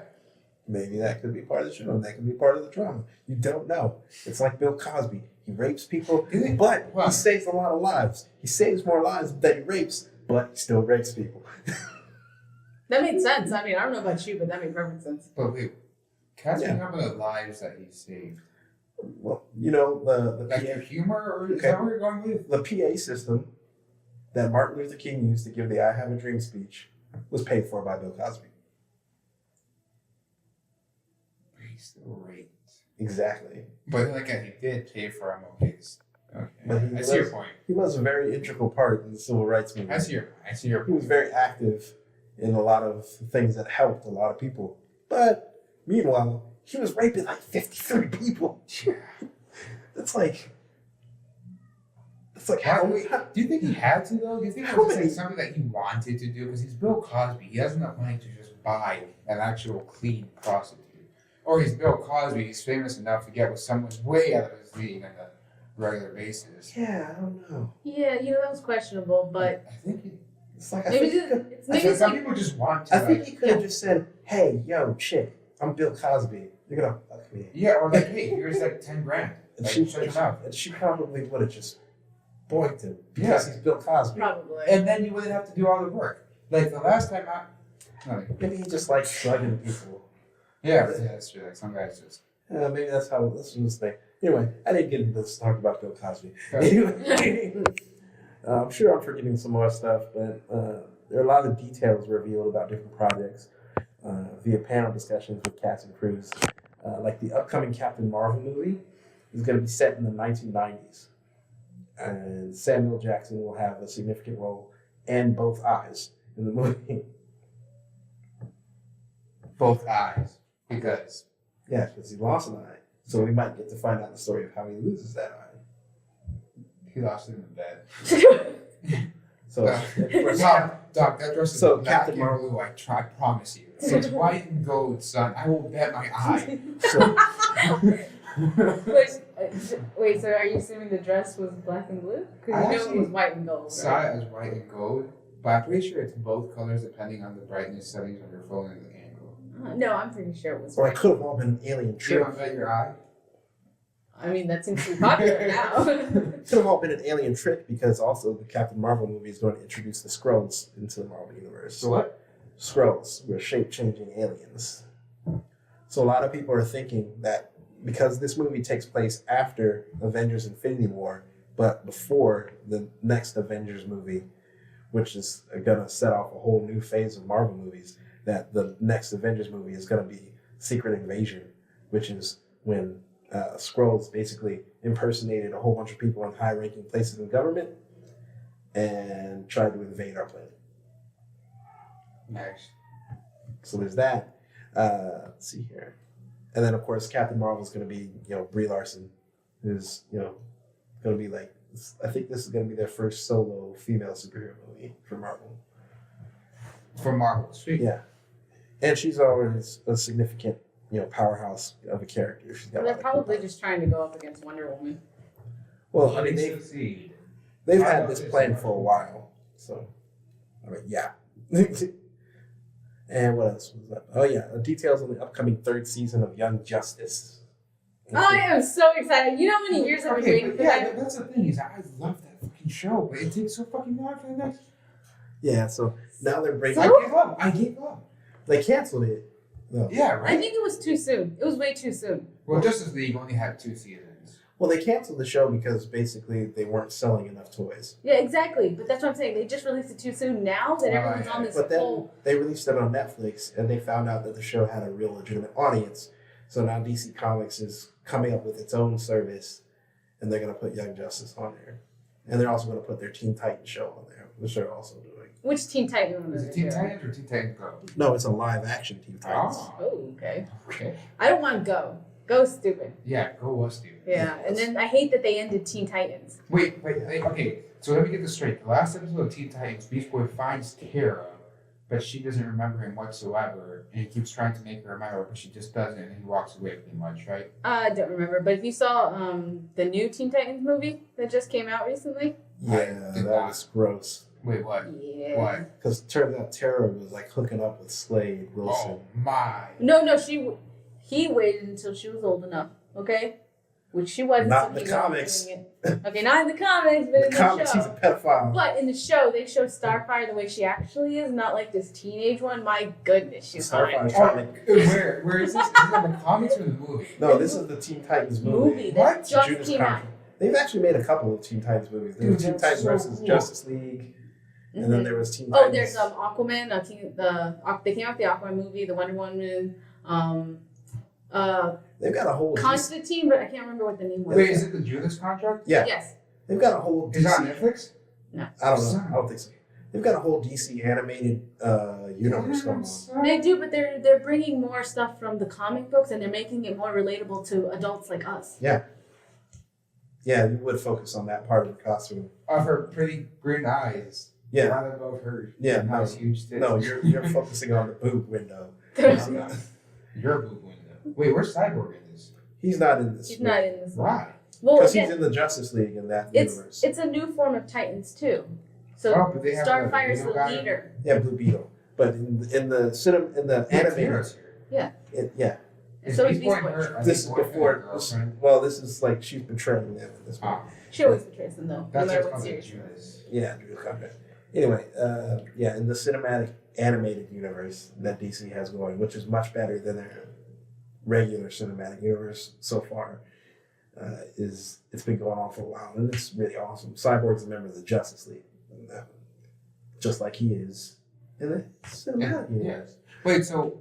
maybe that could be part of the show, and that could be part of the drama. You don't know. It's like Bill Cosby. He rapes people, but he saves a lot of lives. He saves more lives than he rapes, but he still rapes people. That made sense. I mean, I don't know about you, but that made perfect sense. But wait, catching Yeah. up on the lives that he saved. Well, the Like PA, your humor, or is Okay. that where you're going with? the PA system that Martin Luther King used to give the "I Have a Dream" speech was paid for by Bill Cosby. He still raped. Exactly. But like he did pay for him. Okay. But Okay. he I see your was- point. He was a very integral part in the civil rights movement. I see your He was very active in a lot of things that helped a lot of people. But meanwhile, he was raping like 53 people. Yeah. That's like It's like how Wait, do you think he had to though? Do you think it How was many- like something that he wanted to do? Because he's Bill Cosby. He has enough money to just buy an actual clean prostitute. Or he's Bill Cosby. He's famous enough to get with someone way out of his league on a regular basis. Yeah, I don't know. Yeah, that was questionable, but I think it, It's like I maybe think, it's, I maybe think it's some like people just want to. I think Like, he could have just said, "Hey, yo, chick, I'm Bill Cosby. You're gonna fuck me." yeah, or like, hey, here's like 10 grand. And Like, she, shut your mouth. and she probably would have just boinked him because he's Bill Cosby. probably. And then you wouldn't have to do all the work. Like the last time nothing. Maybe he just likes slugging people. Yeah, that's true. Like some guys just. Maybe that's how this was the thing. Anyway, I didn't get into this talk about Bill Cosby. Okay. Anyway, I'm sure I'm forgetting some more stuff, but there are a lot of details revealed about different projects via panel discussions with cast and crews. Like the upcoming Captain Marvel movie is going to be set in the 1990s, and Samuel Jackson will have a significant role and both eyes in the movie. Both eyes. Because. Yeah, because he lost an eye, so we might get to find out the story of how he loses that eye. He lost it in the bed. So, of course, Doc, that dress is So, black Captain and Marvel- blue. I promise you. It's white and gold, son. I will bet my eye. so wait, so are you assuming the dress was black and blue? Because I you know it actually was white and gold, Saw right? it as white and gold, but I'm pretty sure it's both colors depending on the brightness settings on your phone and the angle. No, I'm pretty sure it was or it white. could have all been an alien You trick. don't bet your eye? I mean, that seems to be popular now. It could have all been an alien trick because also the Captain Marvel movie is going to introduce the Skrulls into the Marvel universe. So what? Skrulls were shape-changing aliens. So a lot of people are thinking that because this movie takes place after Avengers Infinity War, but before the next Avengers movie, which is going to set off a whole new phase of Marvel movies, that the next Avengers movie is going to be Secret Invasion, which is when Skrulls basically impersonated a whole bunch of people in high-ranking places in government and tried to invade our planet. Next. So there's that. Let's see here. And then, of course, Captain Marvel is going to be, Brie Larson, who's, going to be like, I think this is going to be their first solo female superhero movie for Marvel. For Marvel. Sweet. Yeah. And she's always a significant, powerhouse of a character. She's got a They're lot of probably cool just trying to go up against Wonder Woman. Well, I mean, They they've succeed. had this plan for a while. So, I mean, yeah. And what else was up? Oh, yeah. Details on the upcoming third season of Young Justice. I am so excited. You know how many years I've been Okay, waiting but for yeah, that? that's the thing is I love that fucking show, but it takes so fucking long for the next. Yeah, so now they're breaking. I gave up. They canceled it. No. Yeah, I right. think it was too soon. It was way too soon. Well, Justice League only had 2 seasons. Well, they canceled the show because basically they weren't selling enough toys. Yeah, exactly. But that's what I'm saying. They just released it too soon. Now that Oh, everyone's yeah. on this But then whole. they released it on Netflix, and they found out that the show had a real legitimate audience. So now DC Comics is coming up with its own service, and they're going to put Young Justice on there. And they're also going to put their Teen Titans show on there, which they're also doing. Which Teen Titan was Is it it? Teen Titans or Teen Titans Go? No, it's a live action Teen Titans. Oh, Oh, okay. okay. I don't want Go. Go's stupid. Yeah, Go was stupid. Yeah, and then I hate that they ended Teen Titans. Wait, okay. So let me get this straight. The last episode of Teen Titans, Beast Boy finds Tara, but she doesn't remember him whatsoever, and he keeps trying to make her remember, but she just doesn't, and he walks away pretty much, right? I don't remember, but if you saw the new Teen Titans movie that just came out recently, Yeah, I that did not. was gross. Wait, what? yeah. What? Because it turns out Tara was like hooking up with Slade Wilson. Oh my! No, he waited until she was old enough, okay? Which she wasn't. Not so in the he wasn't comics. doing it. Okay, not in the comics, but In in the comics, the he's show. a pedophile. But in the show, they show Starfire the way she actually is, not like this teenage one. My goodness, she's Starfire's fine. trying to Where is this? Is it in the comics or the movie? No, this is the Teen Titans movie. Movie What? that just Judas came out. Contract. They've actually made a couple of Teen Titans movies. There was Dude, Teen that's Titans so versus cool. Justice League, and then Mhm. there was Teen Oh, Titans. there's Aquaman. They came out with the Aquaman movie, the Wonder Woman, They've got a whole. Constantine, but I can't remember what the name was. Wait, is it the Judas Contract? Yeah, Yes. they've got a whole. Is that on DC, Netflix? I don't know. I don't think so. They've got a whole DC animated universe going on. They do, but they're bringing more stuff from the comic books and they're making it more relatable to adults like us. Yeah, you would focus on that part of the costume. Of her pretty green eyes. Yeah. Right above her. Yeah, Nice huge tits. No, you're focusing on the boob window. There's- I'm not- Your boob window. Wait, where's Cyborg in this? He's not in this. He's not in this one. Why? Well, Because he's again, in the Justice League in that it's universe. it's a new form of Titans too. So Oh, but they have Starfire's the the guy- leader. Yeah, Blue Beetle. But in the animated, Heroes here. yeah. Is So is Beast Boy Beast Boy. her- are This is they boyfriend before. or girlfriend? Well, this is like she's betraying them in this one. Ah, She always betrays them though, no that's matter what's what called series. Judas. Yeah, okay. Anyway, yeah, in the cinematic animated universe that DC has going, which is much better than their regular cinematic universe so far, it's been going on for a while, and it's really awesome. Cyborg's a member of the Justice League, and, just like he is in the cinematic Yeah. universe. Wait, so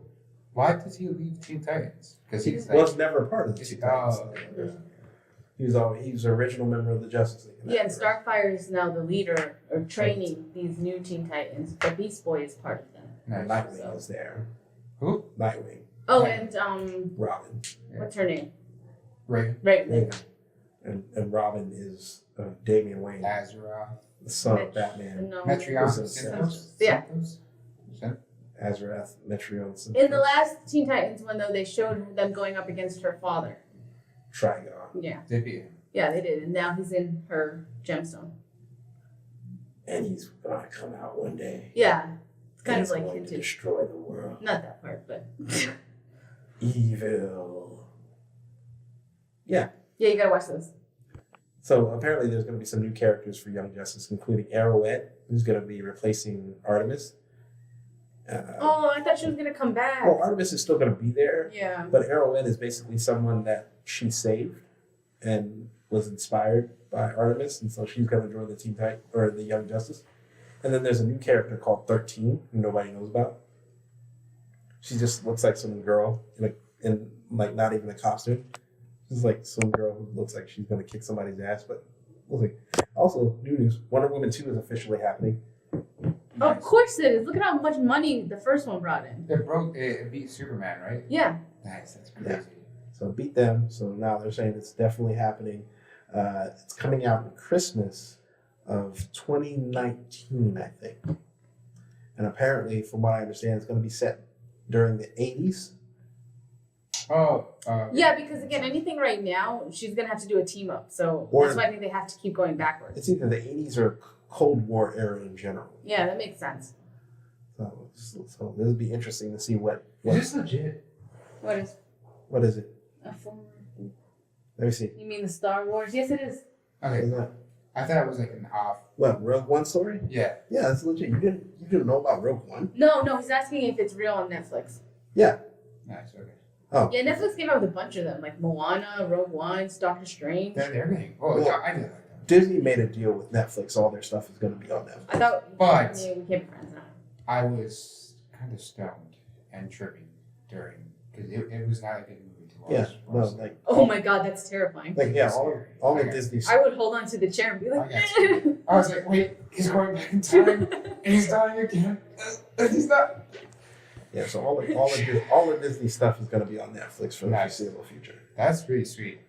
why does he leave Teen Titans? Because He he's was never a part of the is Teen he- Titans. okay. He was an original member of the Justice League. in that Yeah, and universe. Starfire is now the leader or training these new Teen Titans, but Beast Boy is part of them. And Nice. Nightwing is there. Who? Nightwing, Oh, Right. and Robin. what's her name? Raven. Raven. And Robin is Damian Wayne, Azra. the son of Mitch. Batman. No. Metrion. Listen, Synthos? Yeah. Synthos? Azrath, Metrion, In the last Teen Titans one though, they showed them going up against her father. Trigon. Yeah. They beat him. Yeah, they did. And now he's in her gemstone. And he's gonna come out one day. Yeah. It's kind He's of like going to hinted. destroy the world. Not that part, but Evil. yeah, you gotta watch those. So apparently there's gonna be some new characters for Young Justice, including Arrowette, who's gonna be replacing Artemis. Oh, I thought she was gonna come back. Well, Artemis is still gonna be there, Yeah. but Arrowette is basically someone that she saved and was inspired by Artemis, and so she's gonna join the Teen Titan or the Young Justice. And then there's a new character called 13 who nobody knows about. She just looks like some girl in like not even a costume. She's like some girl who looks like she's gonna kick somebody's ass, but we'll see. Also, new news: Wonder Woman 2 is officially happening. Of course it is. Look at how much money the first one brought in. It beat Superman, right? Yeah. Nice, that's crazy. Yeah. So it beat them. So now they're saying it's definitely happening. It's coming out in Christmas of 2019, I think. And apparently, from what I understand, it's going to be set during the 80s. Oh, Yeah, because again, anything right now, she's gonna have to do a team up. So Or- that's why I think they have to keep going backwards. It's either the 80s or Cold War era in general. Yeah, that makes sense. So this would be interesting to see what is this legit? What is what is it? a former? Let me see. You mean the Star Wars? Yes, it is. Okay, Is that I thought it was like an off. what Rogue One story? Yeah. Yeah, that's legit. You didn't know about Rogue One? No, he's asking if it's real on Netflix. Yeah. Nice. Okay. Yeah, Netflix came out with a bunch of them, like Moana, Rogue One, Doctor Strange. They're getting. Oh, Well, yeah, I did like that. Disney made a deal with Netflix. All their stuff is going to be on Netflix. I thought, But- yeah, we can't be friends now. I was kind of stoned and tripping during because it was not a good movie to watch. Yeah, no, honestly. like Oh my God, that's terrifying. yeah, all of Okay. Disney's. I would hold on to the chair and be like, I got I was like, wait, he's going back in time and he's dying again. He's not. Yeah, so all the Disney stuff is going to be on Netflix for the Nice. foreseeable future. That's pretty sweet.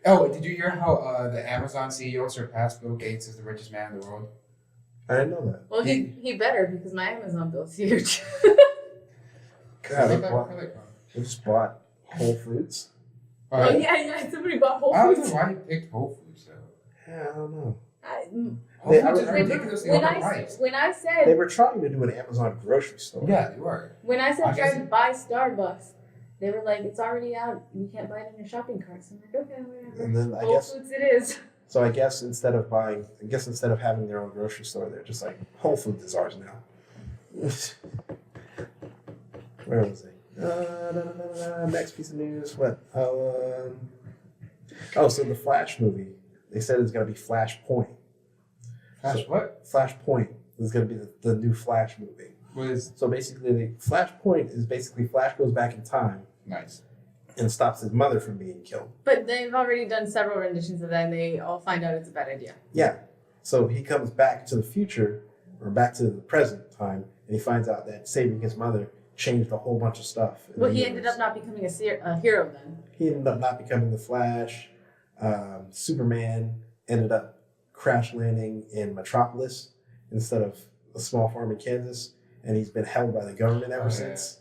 Oh, did you hear how the Amazon CEO surpassed Bill Gates as the richest man in the world? I didn't know that. well, he better because my Amazon bill's huge. God, they, Look at- bought, look at- they just bought Whole Foods. Oh Alright. yeah, somebody bought Whole I don't Foods. know why you picked Whole Foods though. Yeah, I don't know. Whole They- Foods is I- ridiculously when overpriced. I They said were trying to do an Amazon grocery store. Yeah, they were. when I said I guess try to buy Starbucks, they were like, it's already out. You can't buy it in your shopping cart. So I'm like, okay, whatever. And then I Whole guess Foods it is. so. I guess instead of having their own grocery store, they're just like Whole Foods is ours now. Where was it? Next piece of news. What? So the Flash movie. They said it's gonna be Flashpoint. Gosh, what Flashpoint is gonna be the new Flash movie. was So basically, the Flashpoint is basically Flash goes back in time nice? and stops his mother from being killed. But they've already done several renditions of that, and they all find out it's a bad idea. Yeah. So he comes back to the future or back to the present time, and he finds out that saving his mother changed a whole bunch of stuff. in Well, the he universe. ended up not becoming a hero then. He ended up not becoming the Flash. Superman ended up crash landing in Metropolis instead of a small farm in Kansas, and he's been held by the government ever since.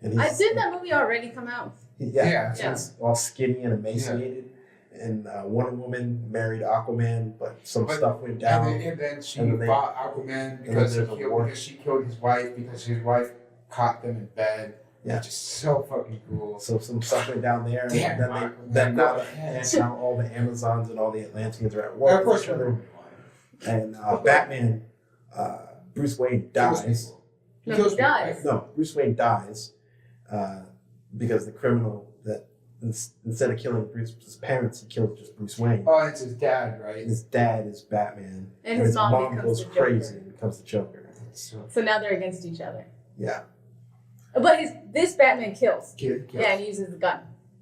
And Did that movie already come out? Yeah. He's all skinny and emaciated. And Wonder Woman married Aquaman, but stuff went down. And then she fought Aquaman because she killed his wife because his wife caught them in bed. Yeah. Which is so fucking cool. So some stuff went down there. Damn, and now all the Amazons and all the Atlanteans are at war with each other. And Batman, Bruce Wayne dies. No, he dies. No, Bruce Wayne dies because the criminal that instead of killing Bruce's parents, he killed just Bruce Wayne. Oh, and it's his dad, right? His dad is Batman, and his mom goes crazy and becomes the Joker. So now they're against each other. Yeah. But this Batman kills. Kills. Yeah, and uses the gun.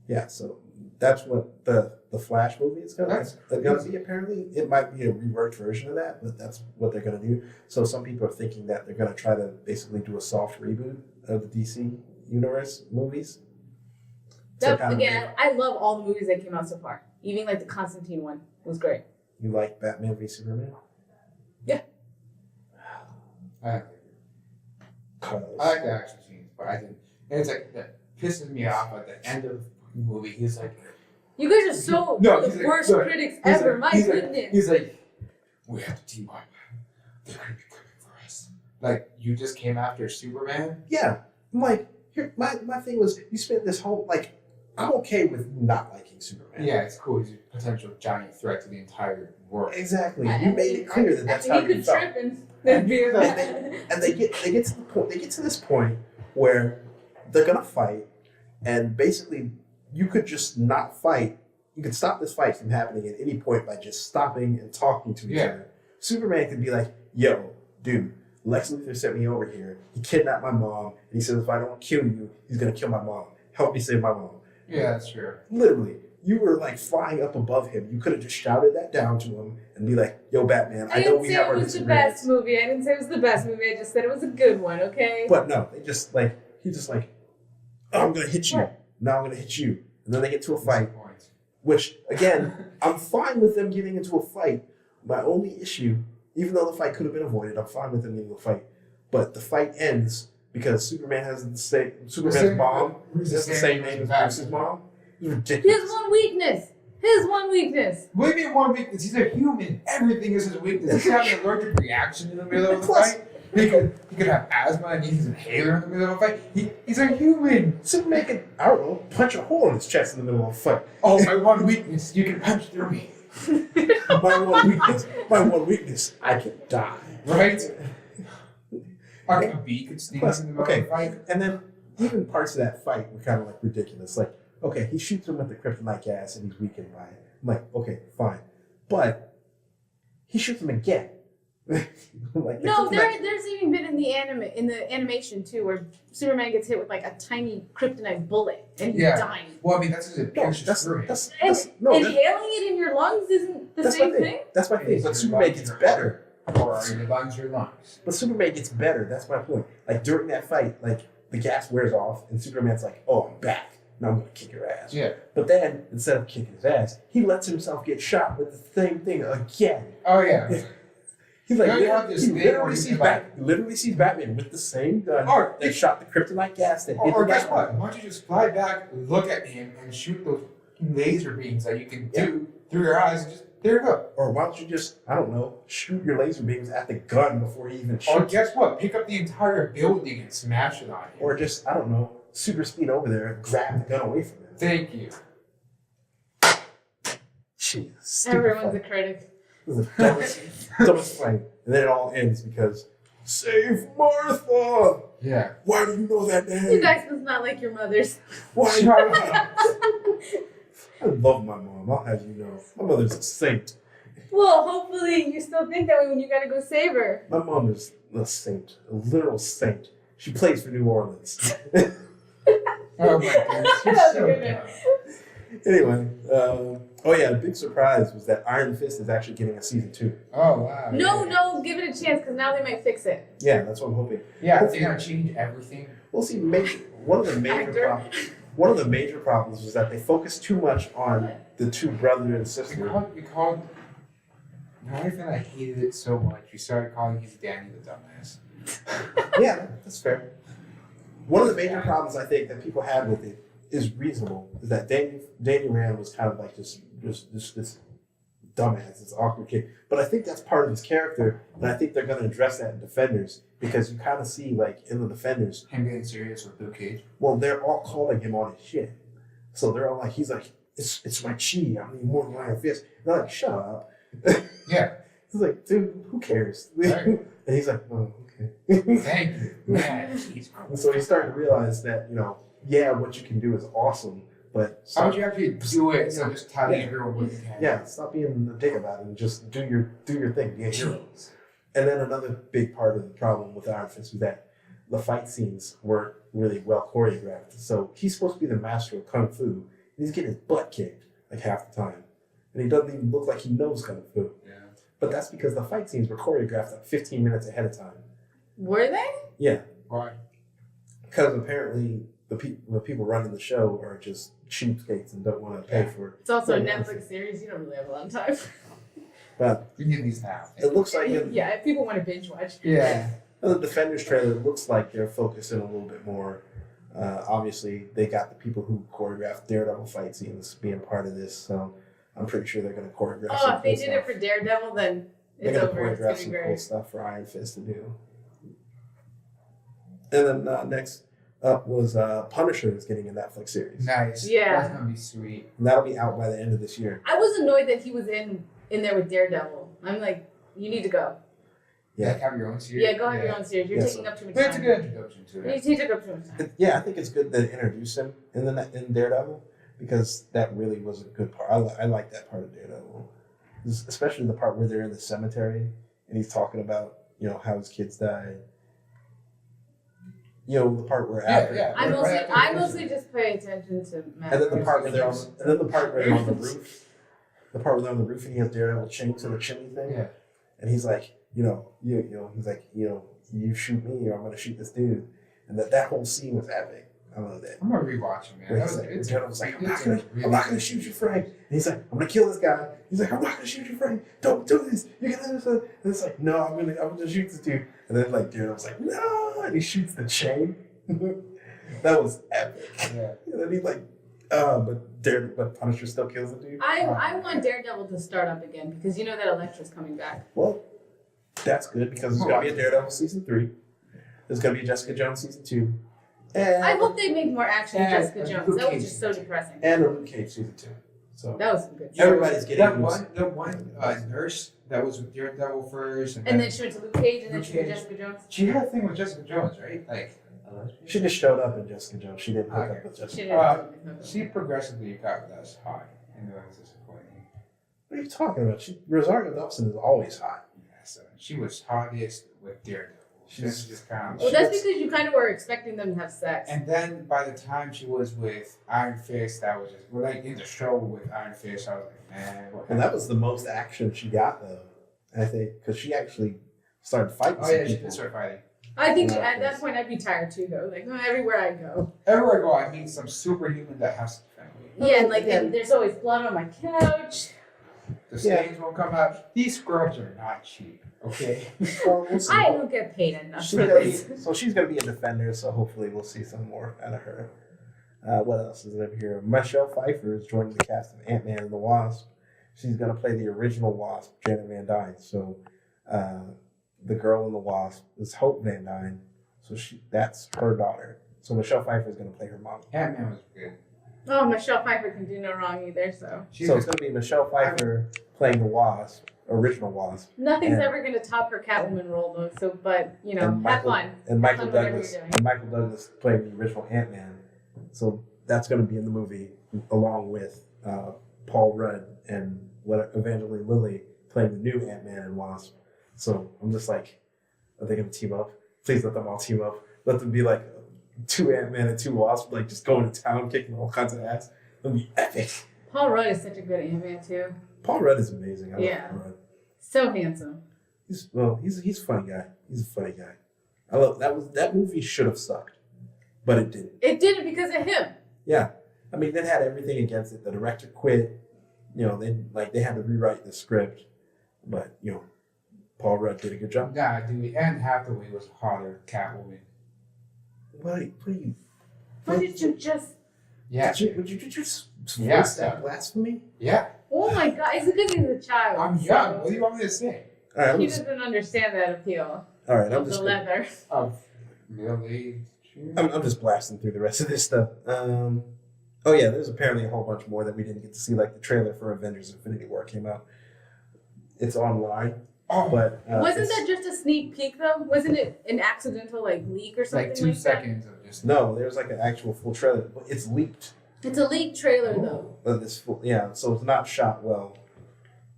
Yeah, so that's what the Flash movie is gonna be. Apparently, it might be a reworked version of that, but that's what they're gonna do. So some people are thinking that they're gonna try to basically do a soft reboot of the DC universe movies. I love all the movies that came out so far. Even like the Constantine one was great. You like Batman v Superman? Yeah. I like the action scenes, but I think it's like that pisses me off at the end of the movie. He's like, you guys are so the worst critics ever. My goodness. He's like, we have to team up. They're gonna be coming for us. Like, you just came after Superman? Yeah. I'm like, here, my thing was, you spent this whole, like, I'm okay with not liking Superman. Yeah, it's cool. He's a potential giant threat to the entire world. Exactly. You made it clear that that's how you could felt. trip and there'd be and they get to the point. They get to this point where they're gonna fight, and basically, you could just not fight. You could stop this fight from happening at any point by just stopping and talking to each other. Superman could be like, "Yo, dude, Lex Luthor sent me over here. He kidnapped my mom, and he says if I don't kill you, he's gonna kill my mom. Help me save my mom." Yeah, that's true. Literally, you were like flying up above him. You could have just shouted that down to him and be like, "Yo, Batman, I know we have our disagreements." I didn't say it was the best movie. I didn't say it was the best movie. I just said it was a good one. Okay. But no, he's just like, "Oh, I'm gonna hit you. What? Now I'm gonna hit you," and then they get to a fight. Which again, I'm fine with them getting into a fight. My only issue, even though the fight could have been avoided, I'm fine with them getting into a fight. But the fight ends because Superman has Superman's mom has the same name as Bruce's mom. It's ridiculous. His one weakness. What do you mean one weakness? He's a human. Everything is his weakness. He's having an allergic reaction in the middle of the fight. He could have asthma and needs an inhaler in the middle of a fight. He's a human. Superman can, I don't know, punch a hole in his chest in the middle of a fight. Oh, my one weakness, you can punch through me. my one weakness, I can die. Right? A bee could sneak in the middle of the fight. And then even parts of that fight were kind of like ridiculous. Like, okay, he shoots him with the kryptonite gas and he's weakened by it. I'm like, okay, fine. But he shoots him again. There's even been in the animation too, where Superman gets hit with like a tiny kryptonite bullet and he's dying. Well, I mean that's just pinches through him. Inhaling it in your lungs isn't the same thing. That's my thing. But Superman gets better. Or are your lungs? But Superman gets better. That's my point. Like during that fight, like the gas wears off, and Superman's like, "Oh, I'm back. Now I'm gonna kick your ass." Yeah. But then instead of kicking his ass, he lets himself get shot with the same thing again. Oh yeah. He's like, literally sees Batman with the same gun that shot the kryptonite gas that hit the guess what? Why don't you just fly back, look at him, and shoot those laser beams that you can do through your eyes, and just there you go. Or why don't you just, I don't know, shoot your laser beams at the gun before he even shoots? Or guess what? Pick up the entire building and smash it on him. Or just, I don't know, super speed over there and grab the gun away from him. Thank you. Jesus. Everyone's a critic. This is the dumbest fight. And then it all ends because, save Martha! Yeah. Why do you know that name? You guys must not like your mothers. Why? I love my mom, I'll have you know. My mother's a saint. Well, hopefully you still think that way when you gotta go save her. My mom is a saint, a literal saint. She plays for New Orleans. Oh my goodness. You're so dumb. Anyway, the big surprise was that Iron Fist is actually getting a season 2. Oh, wow. No, give it a chance because now they might fix it. Yeah, that's what I'm hoping. Yeah, they're going to change everything. We'll see. One of the major problems. one of the major problems was that they focused too much on the two brother and sister. We called my wife and I hated it so much. We started calling him Danny the dumbass. Yeah, that's fair. One of the major problems I think that people had with it is reasonable. Is that Daniel Rand was kind of like this dumbass, this awkward kid. But I think that's part of his character, and I think they're going to address that in Defenders because you kind of see like in the Defenders, Him getting serious with Luke Cage. well, they're all calling him on his shit. So they're all like, he's like, it's my chi. I need more than Iron Fist. And they're like, shut up. Yeah. He's like, dude, who cares? Right. And he's like, oh, okay. Thank you. Man, he's And so he's starting to realize that, yeah, what you can do is awesome, but How would you actually do it? So just tell Yeah. the girl what you can. yeah, stop being a dick about it and just do your thing, be a hero. And then another big part of the problem with Iron Fist was that the fight scenes weren't really well choreographed. So he's supposed to be the master of kung fu, and he's getting his butt kicked like half the time, and he doesn't even look like he knows kung fu. Yeah. But that's because the fight scenes were choreographed like 15 minutes ahead of time. Were they? Yeah, Why? because apparently the people running the show are just cheapskates and don't want to pay for it. It's also a Yeah. Netflix series. You don't really have a lot of time. But We need these now. it looks like in Yeah, if people want to binge watch. Yeah. the Defenders trailer, it looks like they're focusing a little bit more. Obviously, they got the people who choreographed Daredevil fight scenes being part of this, so I'm pretty sure they're going to choreograph. Oh, some if they cool did it for Daredevil, then they're it's going to over. It's choreograph gonna be some cool great. stuff for Iron Fist to do. And then next up was Punisher is getting a Netflix series, Nice. Yeah. That's gonna be sweet. and that'll be out by the end of this year. I was annoyed that he was in there with Daredevil. I'm like, you need to go. Yeah. Like have your own series. Yeah, go have your own series. You're Yeah, taking up too much But it's a time. good introduction to it. He took up too much time. Yeah, I think it's good to introduce him in Daredevil because that really was a good part. I like that part of Daredevil, especially the part where they're in the cemetery and he's talking about how his kids died. The part where after, Yeah. I mostly just pay attention to Matt. and then the part where they're on the roof, the part where they're on the roof and he has Daredevil chained to the chimney thing, Yeah. and he's like, he's like, you shoot me or I'm gonna shoot this dude, and that whole scene was epic. I love that. I'm gonna rewatch it, man. Where That he's was, like, it's Daredevil's like, I'm it's not a really gonna good- shoot you, Frank. And he's like, I'm gonna kill this guy. He's like, I'm not gonna shoot you, Frank. Don't do this. You're gonna do this. And it's like, no, I'm gonna shoot this dude. And then like Daredevil's like, no, and he shoots the chain. That was epic. Yeah. And then he like, but Punisher still kills the dude. I want Daredevil to start up again because you know that Elektra's coming back. Well, that's good because there's gonna be a Daredevil season 3. There's gonna be a Jessica Jones season 2. And I hope they make more action with Yeah, Jessica and Jones. Luke That was Cage. just so depressing. and a Luke Cage season 2. So That was some good Yeah, stuff. everybody's getting the one nurse that was with Daredevil first, And then she went to Luke Cage and then Luke she went to Cage. Jessica Jones. she had a thing with Jessica Jones, right? Like she just showed up in Jessica Jones. She didn't hook up with Jessica. She didn't. she progressively got less hot, and it was disappointing. What are you talking about? Rosario Dawson is always hot. Yeah, so she was hottest with Daredevil. She's- She's just kind Well, of. that's because you kind of were expecting them to have sex. And then by the time she was with Iron Fist, that was just like in the show with Iron Fist. I was like, man, what And that was the most action she got, though. I think because she actually started fighting Oh some yeah, she people. did start fighting. I think Yeah, at that yes. point I'd be tired too, though. Like everywhere I go. Everywhere I go, I meet some superhuman that has to defend me. Yeah, and like Yeah. and there's always blood on my couch. The Yeah. stains won't come out. These scrubs are not cheap, okay? Well, we'll see. I don't get paid enough She's for gonna this. so she's going to be a defender, so hopefully we'll see some more out of her. What else is up here? Michelle Pfeiffer is joining the cast of Ant-Man and the Wasp. She's going to play the original Wasp, Janet Van Dyne. So the girl in the Wasp is Hope Van Dyne. So that's her daughter. So Michelle Pfeiffer is going to play her mom. Ant-Man was good. Oh, Michelle Pfeiffer can do no wrong either, so. She's So it's going to be Michelle Pfeiffer playing the Wasp, original Wasp. Nothing's And- ever gonna top her Catwoman role though, so but you know, And have Michael- fun. And Michael fun whatever Douglas you're doing. and Michael Douglas playing the original Ant-Man. So that's going to be in the movie along with Paul Rudd and Evangeline Lilly playing the new Ant-Man and Wasp. So I'm just like, are they going to team up? Please let them all team up. Let them be like 2 Ant-Man and 2 Wasp, like just going to town kicking all kinds of ass. It'll be epic. Paul Rudd is such a good Ant-Man too. Paul Rudd is amazing. I love Yeah. Paul Rudd. So handsome. He's a funny guy. He's a funny guy. I love that movie should have sucked, but it didn't. It did it because of him. Yeah, I mean, that had everything against it. The director quit. You know, they had to rewrite the script, but you know, Paul Rudd did a good job. Nah, dude, Anne Hathaway was hotter than Catwoman. What are you? What did you just? Yeah. Would you just Yeah, voice that blasphemy? Yeah. Oh my God! It's because he's a child. I'm young. What do you want me to say? All right, He doesn't understand that appeal all right. I'm of the just leather. Of middle-aged. I'm just blasting through the rest of this stuff. Oh yeah, there's apparently a whole bunch more that we didn't get to see. Like the trailer for Avengers: Infinity War came out. It's online, Oh, but Wasn't it's- that just a sneak peek though? Wasn't it an accidental like leak or something like 2 like seconds of just. No, there's like an actual full trailer. But it's leaked. that? It's a leaked trailer though. This full, yeah, so it's not shot well.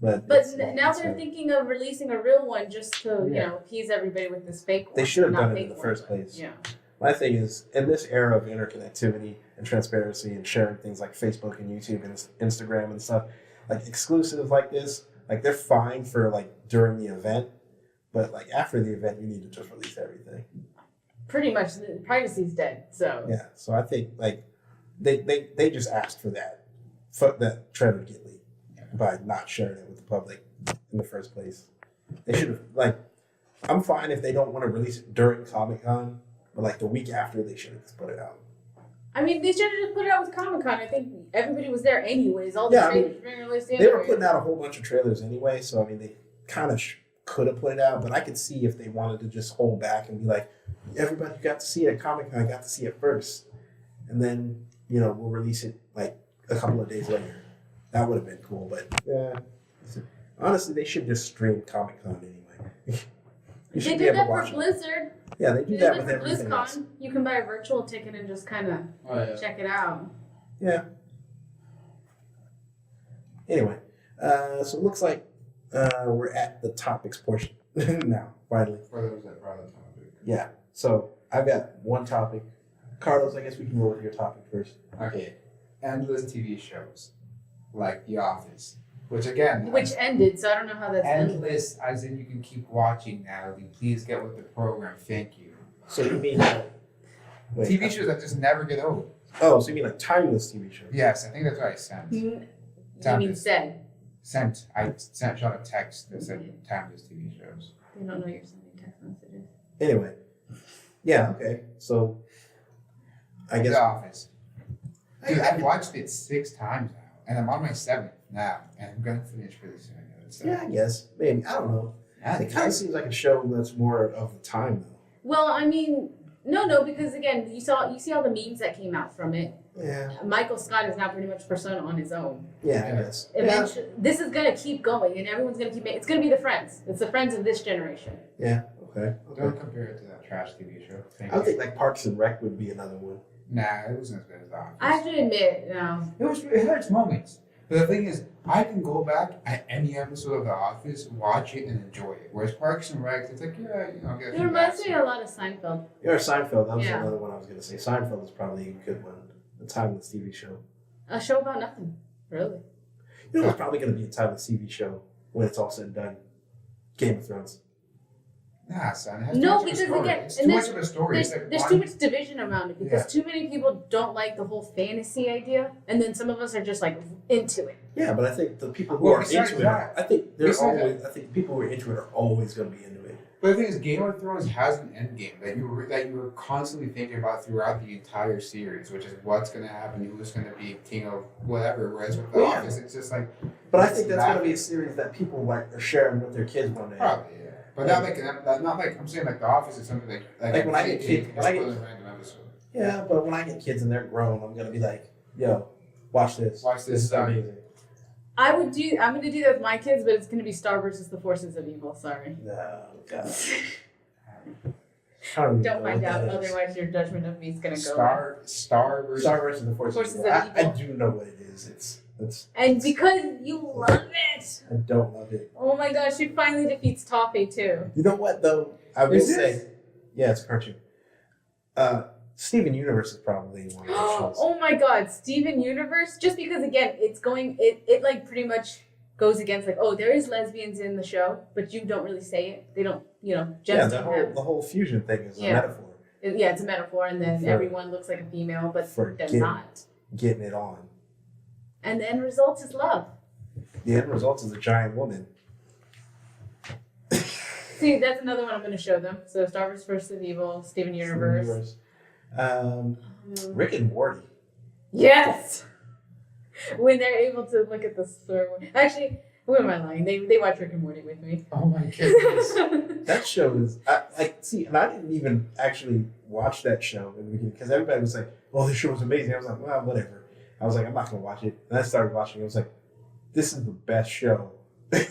But But it's- now it's, they're thinking of releasing a real one just to Yeah. appease everybody with this fake one. They should have not done it in fake the one, first but, place. Yeah. My thing is, in this era of interconnectivity and transparency and sharing things like Facebook and YouTube and Instagram and stuff, like exclusives like this, like they're fine for like during the event, but like after the event, you need to just release everything. Pretty much, the privacy's dead. So Yeah. So I think like they just asked for that trailer to get leaked by not sharing it with the public in the first place. They should have like. I'm fine if they don't want to release it during Comic-Con, but like the week after, they should have just put it out. I mean, they should have just put it out with Comic-Con. I think everybody was there anyways. All the Yeah, I mean, trailers were released They were anyway. putting out a whole bunch of trailers anyway, so I mean, they kind of could have put it out, but I could see if they wanted to just hold back and be like, everybody who got to see it at Comic-Con got to see it first, and then we'll release it like a couple of days later. That would have been cool, but yeah, honestly, they should just stream Comic-Con anyway. You They should be did able that to for watch it. Blizzard. Yeah, they They do did that that with for everything else. BlizzCon. You can buy a virtual ticket and just kind of Oh, yeah. check it out. Yeah. Anyway, so it looks like we're at the topics portion now, finally. For those that brought the topic. Yeah. So I've got one topic. Carlos, I guess we can roll with your topic first. Okay. Endless TV shows. Like The Office. Which again. Which ended, so I don't know how that's ended. endless as in you can keep watching, Natalie. Please get with the program. Thank you. So you mean wait, TV shows that just never get old. Oh, so you mean like timeless TV shows? Yes, I think that's what I sent. You Time mean is- said. I sent Sean a text that said timeless TV shows. They don't know you're sending text messages. Anyway. Yeah, okay. So I guess The Office. Dude, I I've watched it 6 times now, and I'm on my 7th now, and I'm gonna finish pretty soon. So, yeah, I guess. Maybe. I don't know. yeah, It kind of seems like a show that's more of the time though. Well, I mean, no, because again, you see all the memes that came out from it. Yeah. Michael Scott is now pretty much Persona on his own. Yeah, I guess. Eventually, this is gonna keep going, and everyone's gonna keep making. It's gonna be the Friends. It's the Friends of this generation. Yeah. Okay. don't compare it to that trash TV show. Thank I would you. think like Parks and Rec would be another one. Nah, it wasn't as good as The Office. I have to admit, It had its moments. But the thing is, I can go back at any episode of The Office, watch it, and enjoy it. Whereas Parks and Rec, it's like, yeah, get a it few reminds laughs. me a lot of Seinfeld. Yeah, or Seinfeld. That was Yeah. another one I was going to say. Seinfeld is probably a good one. A timeless TV show. A show about nothing, really. You know what's probably going to be a timeless TV show when it's all said and done? Game of Thrones. Nah, son. It has No, too much of a because story. again, it's and too much of a story. There's, It's like there's one- too much division around it because too many people don't like the whole fantasy idea, and then some of us are just like into it. Yeah, but I think the people who Well, are besides into it, that- I think they're besides always. I think people who are into it are always going to be into it. But the thing is, Game of Thrones has an end game that you were constantly thinking about throughout the entire series, which is what's going to happen, who's going to be king of whatever. Whereas with The Well, yeah. Office, it's just like But I think that's going to be a series that people like are sharing with their kids one day. probably yeah. But not like I'm saying like The Office is something Like when I get kids- just when I put get- in a random episode. Yeah, but when I get kids and they're grown, I'm going to be like, yo, watch this. Watch this, This is son. amazing. I'm gonna do that with my kids, but it's gonna be Star versus the Forces of Evil. Sorry. No, God. I don't even know Don't what find that out, is. otherwise your judgment of me is gonna go. Star versus Star versus the Forces. Forces of Evil. of I Evil. do know what it is. It's. And because you love it, I don't love it. oh my gosh, she finally defeats Toffee too. You know what though? I will Is it? say, yeah, it's a cartoon. Steven Universe is probably one of those shows. Oh my god, Steven Universe, just because again it like pretty much goes against like, oh, there is lesbians in the show, but you don't really say it. They don't, Yeah, just the whole fusion thing is a Yeah. metaphor yeah, it's a metaphor, and then For- everyone looks like a female, but for they're gay. not. getting it on. And the end result is love. The end result is a giant woman. See, that's another one I'm going to show them. So Star Wars vs. Evil, Steven Universe. Rick and Morty. Yes! When they're able to look at the story. Actually, who am I lying? They watch Rick and Morty with me. Oh my goodness. That show is and I didn't even actually watch that show in the beginning because everybody was like, "Oh, this show was amazing." I was like, "Well, whatever." I was like, "I'm not gonna watch it," and I started watching it. I was like, "This is the best show." It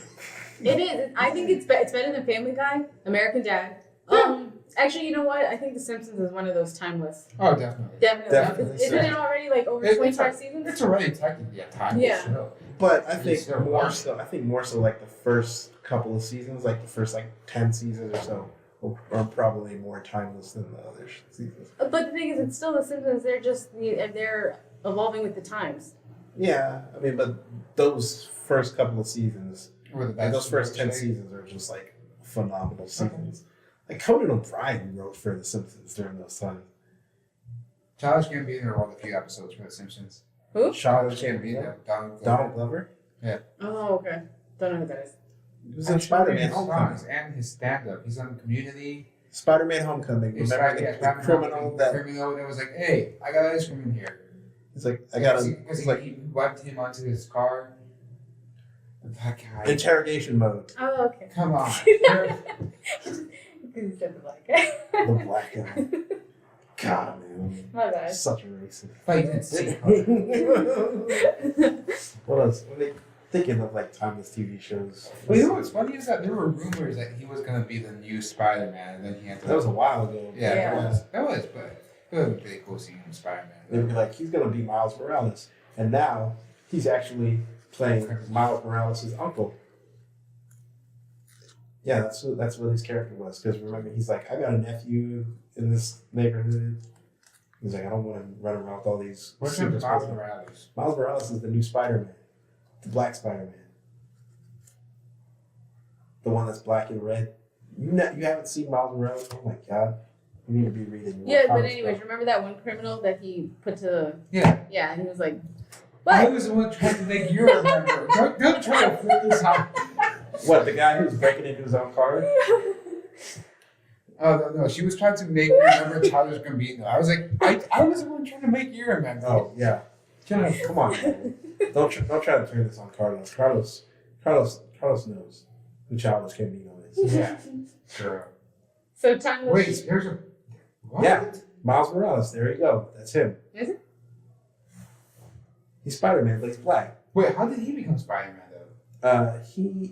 is. I think it's better than Family Guy, American Dad. Actually, you know what? I think The Simpsons is one of those timeless. Oh, definitely. Definitely. Isn't it already like over 25 seasons? It's already technically a timeless Yeah. show. But I think It's so more long. so. I think more so like the first couple of seasons, like the first 10 seasons or so, are probably more timeless than the other seasons. But the thing is, it's still The Simpsons. They're evolving with the times. Yeah, I mean, but those first couple of seasons, Or the like best. those first 10 seasons, are just like phenomenal seasons. Like Conan O'Brien wrote for The Simpsons during those times. Childish Gambino wrote a few episodes for The Simpsons. Who? Childish Gambino. Donald Glover. Oh, okay. Don't know who that is. He was in Spider-Man Homecoming. And his stand-up. He's on Community. Spider-Man Homecoming. Remember the criminal that criminal that was like, "Hey, I got ice cream in here." he's like, I got because he's like he wiped him onto his car. That guy. interrogation mode. Oh, okay. Come on. Because he said the black guy. The black guy. God, man. My bad. Such a racist. But you didn't see it. What else? When they thinking of timeless TV shows. Well, you know what's funny is that there were rumors that he was gonna be the new Spider-Man, and then he had to. That was a while ago. Yeah, Yeah. That was, but it was really cool seeing him Spider-Man. They would be like, he's gonna be Miles Morales, and now he's actually playing Miles Morales' uncle. Yeah, that's what his character was. Because remember, he's like, I got a nephew in this neighborhood. He's like, I don't want to run around with all these. What's super his Miles special-" Morales? Miles Morales is the new Spider-Man, the Black Spider-Man, the one that's black and red. You haven't seen Miles Morales? Oh my God, you need to be reading. more Yeah, but comics, anyways, bro. remember that one criminal that he put to. Yeah. Yeah, and he was like, I what? was the one trying to make you remember. don't try to flip this out. What, the guy who's breaking into his own car? Oh no, she was trying to make me remember Childish Gambino. I was like, I was the one trying to make you remember. Oh yeah. Come on, man. Don't try to turn this on Carlos. Carlos knows who Childish Gambino is. Yeah. Sure. So time was. Wait, there's a. What? Yeah. Miles Morales. There you go. That's him. Is it? He's Spider-Man, but he's black. Wait, how did he become Spider-Man though?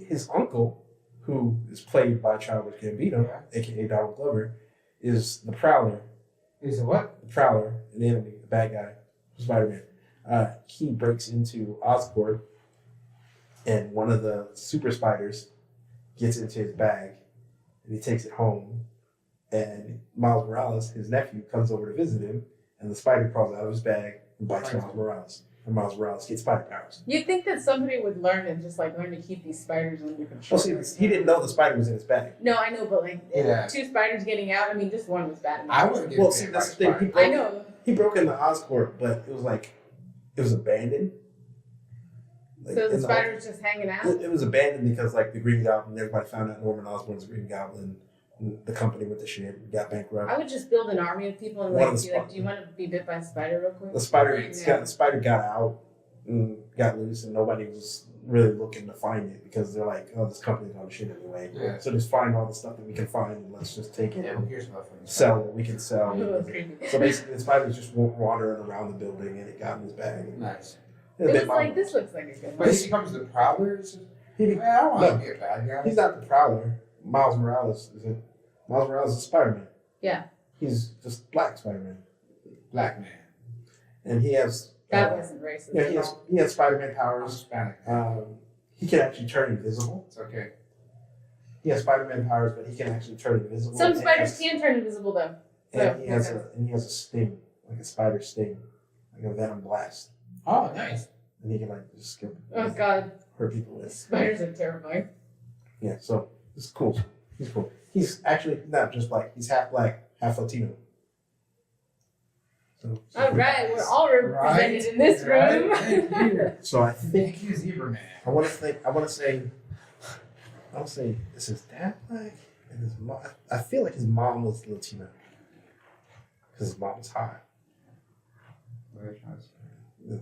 His uncle, who is played by Childish Gambino, aka Donald Glover, is the Prowler. Is it what? The Prowler, an enemy, the bad guy, Spider-Man. He breaks into Oscorp, and one of the super spiders gets into his bag, and he takes it home. And Miles Morales, his nephew, comes over to visit him, and the spider crawls out of his bag and bites Miles Morales. And Miles Morales gets spider powers. You'd think that somebody would learn and just learn to keep these spiders under control. Well, see, he didn't know the spider was in his bag. No, I know, but Yeah. two spiders getting out. I mean, just one was bad enough. I would get. Well, see, that's the thing. I know. He broke into Oscorp, but it was abandoned. So the in spider was just hanging out. It was abandoned because the Green Goblin, everybody found out Norman Osborn's the Green Goblin. And the company went to shit, got bankrupt. I would just build an army of people and One of the be like, "Do you want to be bit by a spider real quick?" The spider, Yeah. the spider got out and got loose, and nobody was really looking to find it because they're like, "Oh, this company's on shit anyway." Yeah. So just find all the stuff that we can find, and let's just take it Yeah, and here's nothing. sell what we can sell. It was creepy. So basically, the spider was just wandering around the building, and it got in his bag. Nice. It was like, this looks like a good But one. he becomes the Prowler. It's just, He, man, I don't want No. to be a bad guy. he's not the Prowler. Miles Morales is it? Miles Morales is Spider-Man. Yeah. He's just black Spider-Man, Black man. and he has That wasn't racist. yeah, at all. he has Spider-Man I'm powers. Hispanic. He can actually turn invisible. It's okay. He has Spider-Man powers, but he can actually turn invisible. Some And spiders he has- can turn invisible though. And he has okay. a sting, like a spider sting, like a venom blast, Oh, nice. and he can just skip Oh god, hurt people with. spiders are terrifying. Yeah, so it's cool. He's cool. He's actually not just black. He's half black, half Latino. All right, we're all represented in this room. Right? Thank you. So I think Thank you, Zebra Man. I want to say is his dad black and his mom. I feel like his mom was Latina because his mom was hot.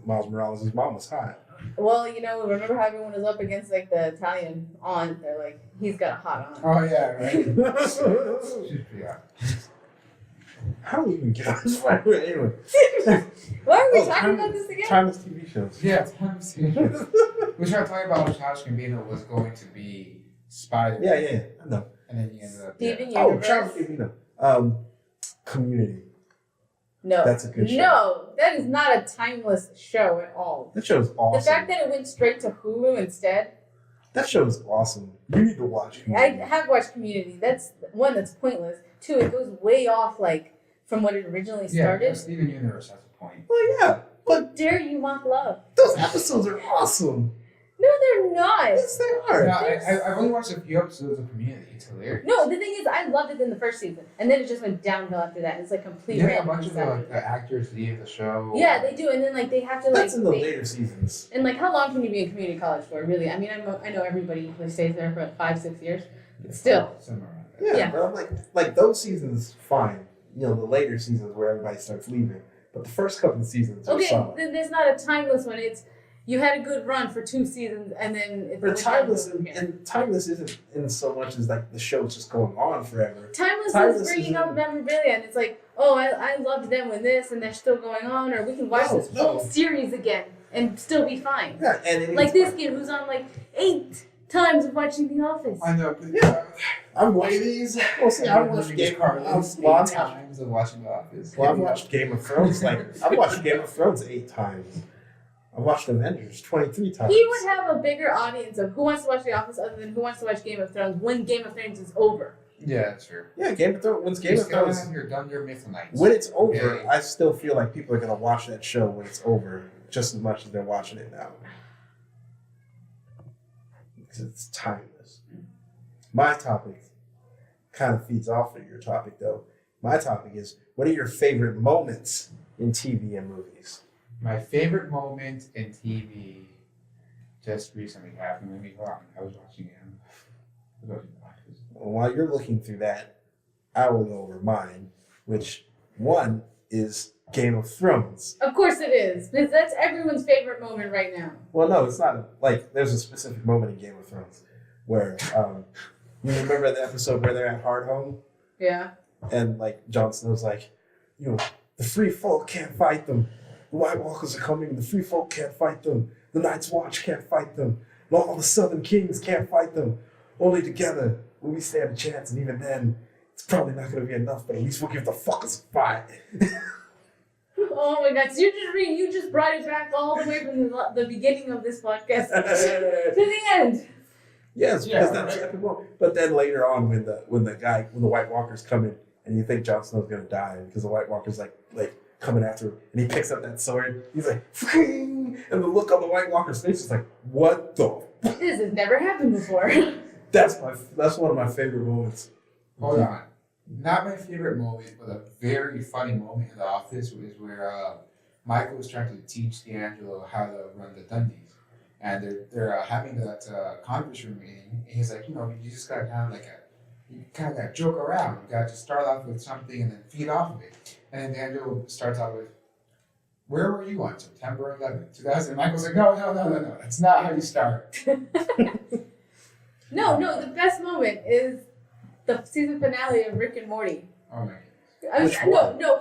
Miles Morales' mom was hot. Well, remember how everyone was up against like the Italian aunt? They're like, he's got a hot aunt. Oh yeah, right. She's pretty hot. How do we even get on this fight? Anyway, Why are we talking timeless- about this again? timeless TV shows. Yeah, times. We tried talking about how Childish Gambino was going to be Spider. Yeah, I know. And then he ended up. Steven Oh, Universe. Charles Gambino. Community. No. That's a good show. No, that is not a timeless show at all. That show's awesome. The fact that it went straight to Hulu instead. That show's awesome. You need to watch it. I have watched Community. That's one that's pointless. Two, it goes way off like from what it originally Yeah, started. Steven Universe has a point. Well, yeah, How dare you mock love? those episodes are awesome. No, they're not. Yes, they are. Yeah, I've only watched a few episodes of Community. It's hilarious. No, the thing is, I loved it in the first season, and then it just went downhill after that. It's like complete Yeah, a random bunch of stuff. the actors leave the show. Yeah, they do, and then like they have to like. That's in the they- later seasons. And like, how long can you be in community college for? Really? I mean, I know everybody who stays there for 5-6 years, but still. Somewhere around there. Yeah, Yeah. but I'm like those seasons, fine. The later seasons where everybody starts leaving. But the first couple of seasons are Okay, solid. then there's not a timeless one. It's you had a good run for 2 seasons, and then it But went timeless downhill from here. and timeless isn't in so much as like the show's just going on forever. Timeless Timeless is bringing is- up memorabilia, and it's like, oh, I loved them with this, and they're still going on, or we can watch this No. whole series again and still be fine. Yeah, and it Like this kid who's on like 8 times of watching The Office. I know. But, Yeah. I'm watching these. Well, see, I watched Game of times of watching The Office. Well, I've watched Game of Thrones. I've watched Game of Thrones 8 times. I've watched Avengers 23 times. He would have a bigger audience of who wants to watch The Office other than who wants to watch Game of Thrones when Game of Thrones is over. Yeah, that's true. Yeah, Game of Thrones. Once Game of Thrones, Have your Dunder Mifflin nights. when it's over, Yeah. I still feel like people are gonna watch that show when it's over just as much as they're watching it now. Because it's timeless. My topic kind of feeds off of your topic, though. My topic is: what are your favorite moments in TV and movies? My favorite moment in TV just recently happened. Let me hold on. I was watching The Office. Well, while you're looking through that, I will go over mine, which one is Game of Thrones. Of course it is, because that's everyone's favorite moment right now. Well, no, it's not. Like, there's a specific moment in Game of Thrones where you remember the episode where they're at Hardhome Yeah. and like Jon Snow's like, the free folk can't fight them. The White Walkers are coming. The free folk can't fight them. The Night's Watch can't fight them. And all the Southern Kings can't fight them. Only together will we stand a chance. And even then, it's probably not going to be enough. But at least we'll give the fuckers a fight. Oh my God! So you just brought it back all the way from the beginning of this podcast to the end. Yes, Yeah, because that's right. epic moment. But then later on, when the White Walkers come in, and you think Jon Snow's gonna die because the White Walkers like coming after him, and he picks up that sword, he's like, "Fring!" And the look on the White Walker's face is like, "What the?" This has never happened before. That's one of my favorite moments. Hold on. Not my favorite moment, but a very funny moment in The Office was where Michael was trying to teach D'Angelo how to run the Dundies. And they're having that conference room meeting. And he's like, you just gotta you kind of gotta joke around. You gotta just start off with something and then feed off of it. And then D'Angelo starts out with, where were you on September 11th, 2000? And Michael's like, no, that's not how you start. No, the best moment is the season finale of Rick and Morty. Oh my goodness. Which one? No,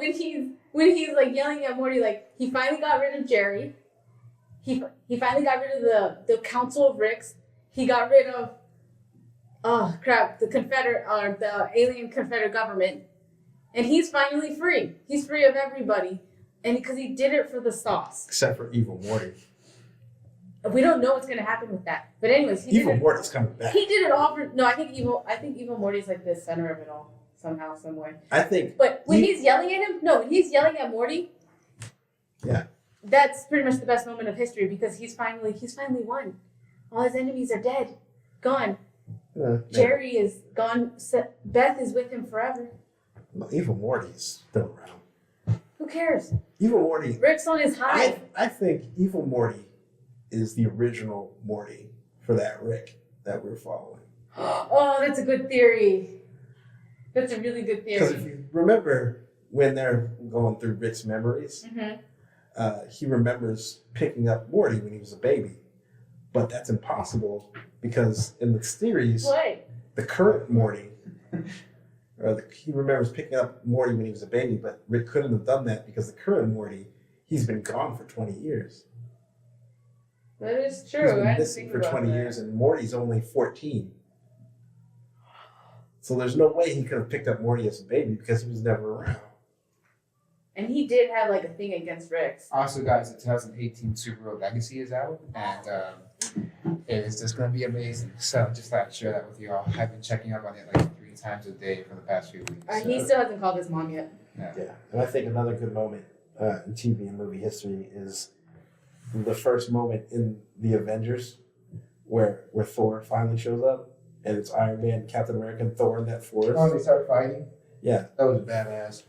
when he's like yelling at Morty, like he finally got rid of Jerry. He finally got rid of the Council of Ricks. He got rid of the alien Confederate government, and he's finally free. He's free of everybody, and because he did it for the sauce. Except for Evil Morty. We don't know what's gonna happen with that, but anyways, Evil Morty's coming back. He did it all for no. I think Evil Morty's like the center of it all somehow, some way. I think. But when he's yelling at him, when he's yelling at Morty, Yeah. that's pretty much the best moment of history because he's finally won. All his enemies are dead, gone. Jerry is gone. Beth is with him forever. Evil Morty's still around. Who cares? Evil Morty. Rick's on his high. I think Evil Morty is the original Morty for that Rick that we're following. Oh, that's a good theory. That's a really good Because theory. if you remember when they're going through Rick's memories, he remembers picking up Morty when he was a baby. But that's impossible because in the series, What? the current Morty, he remembers picking up Morty when he was a baby, but Rick couldn't have done that because the current Morty, he's been gone for 20 years. That is He's true. I been didn't missing think for about 20 that. years, and Morty's only 14. So there's no way he could have picked up Morty as a baby because he was never around. And he did have like a thing against Rex. Also, guys, the 2018 Superhero Legacy is out, and it is just going to be amazing. So just thought I'd share that with you all. I've been checking up on it like 3 times a day for the past few weeks. He still hasn't called his mom yet. Yeah, and I think another good moment in TV and movie history is the first moment in the Avengers where Thor finally shows up, and it's Iron Man, Captain America, and Thor in that forest. Oh, they start fighting? Yeah. That was badass.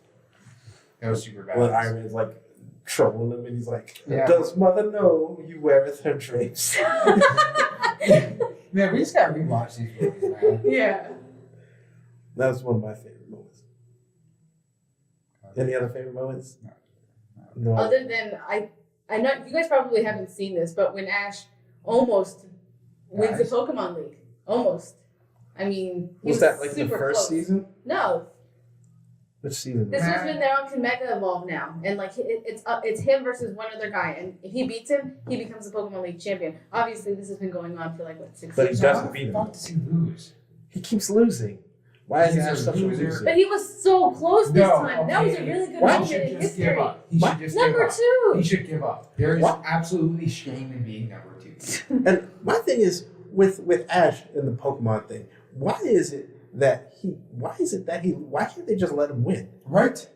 That was super badass. When Iron Man's like trolling him, and he's like, Yeah. "Does mother know you weareth her drapes?" Man, we just gotta rewatch these movies, man. Yeah. That was one of my favorite moments. Any other favorite moments? No. Other than I know you guys probably haven't seen this, but when Ash almost wins the Guys. Pokemon League, almost. I mean, he Was that like the super first close. season? No, Which season? this Was it? was when they're on to Mega Evolve now, and like it's him versus one other guy, and if he beats him, he becomes the Pokemon League champion. Obviously, this has been going on for like what 6 But he years. doesn't now? beat him. How does he lose? He keeps losing. Why is He's Ash a such a loser. loser? But he was so close this No, time. That was a okay. really good Why He moment should in just history. give up. He What? should just Number give up. two. He should give up. There is What? absolutely shame in being number 2. And my thing is with Ash and the Pokemon thing. Why can't they just let him win? Right?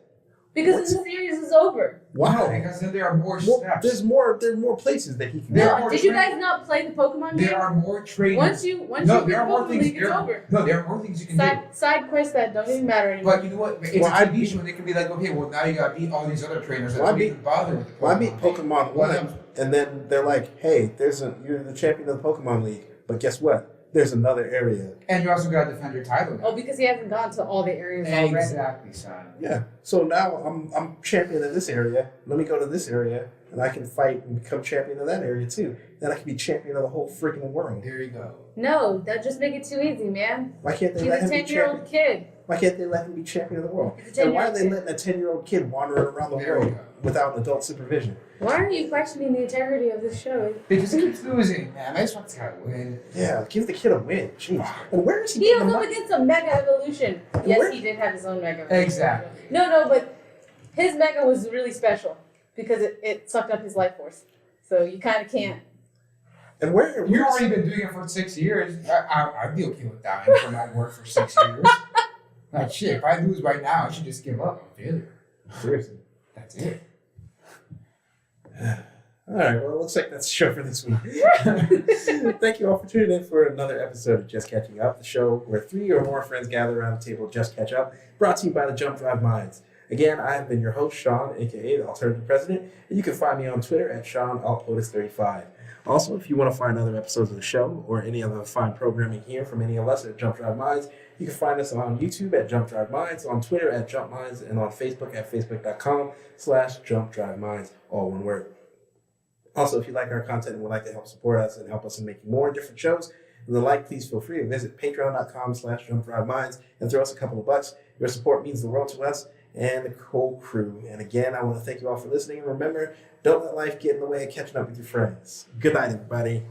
Because What's- the series is over. No, because then there are more Well, steps. there's more places that he can There go. are No, more did you trainers. guys not play the Pokemon game? There are more trainers. Once you no, beat there the are more Pokemon things. League, it's over. No, there are more things you can do. Side quests that don't even matter anymore. But you know what? It's Well, a I TV beat- show, and they can be like, okay, well, now you got to beat all these other trainers that Well, I don't beat- even bother with the Pokemon. Well, I beat Pokemon What 1, else? and then they're like, "Hey, you're the champion of the Pokemon League, but guess what? There's another area." And you also got to defend your title now. Oh, because he hasn't gone to all the areas already. Exactly, son. Yeah. So now I'm champion of this area. Let me go to this area, and I can fight and become champion of that area too. Then I can be champion of the whole freaking world. There you go. No, that just make it too easy, man. Why can't they He's let a him be 10-year-old champion? kid. Why can't they let him be champion of the world? He's a And why are 10-year-old they kid. letting a 10-year-old kid wandering around the There you world go. without adult supervision? Why are you questioning the integrity of this show? Because he keeps losing, man. I just want this guy to win. Yeah, give the kid a win. Jeez. And where is he He getting was the up money? against a Mega Evolution. Yes, Where- he did have his own Mega Evolution. Exactly. No, but his Mega was really special because it sucked up his life force. So you kind of can't. And where? You've where's- already been doing it for 6 years. I'd be okay with dying for my work for 6 years. Like, shit, if I lose right now, I should just give up. I'm failure. Seriously. That's it. All right, well, it looks like that's the show for this week. Thank you all for tuning in for another episode of Just Catching Up, the show where 3 or more friends gather around the table to just catch up, brought to you by the Jump Drive Minds. Again, I have been your host, Sean, aka the Alternative President, and you can find me on Twitter at SeanAltPotus35. Also, if you want to find other episodes of the show or any other fine programming here from any of us at Jump Drive Minds, you can find us on YouTube at Jump Drive Minds, on Twitter at Jump Minds, and on Facebook at facebook.com/JumpDriveMinds, all one word. Also, if you like our content and would like to help support us and help us in making more different shows, and please feel free to visit patreon.com/JumpDriveMinds and throw us a couple of bucks. Your support means the world to us and the whole crew. And again, I want to thank you all for listening. And remember, don't let life get in the way of catching up with your friends. Good night, everybody.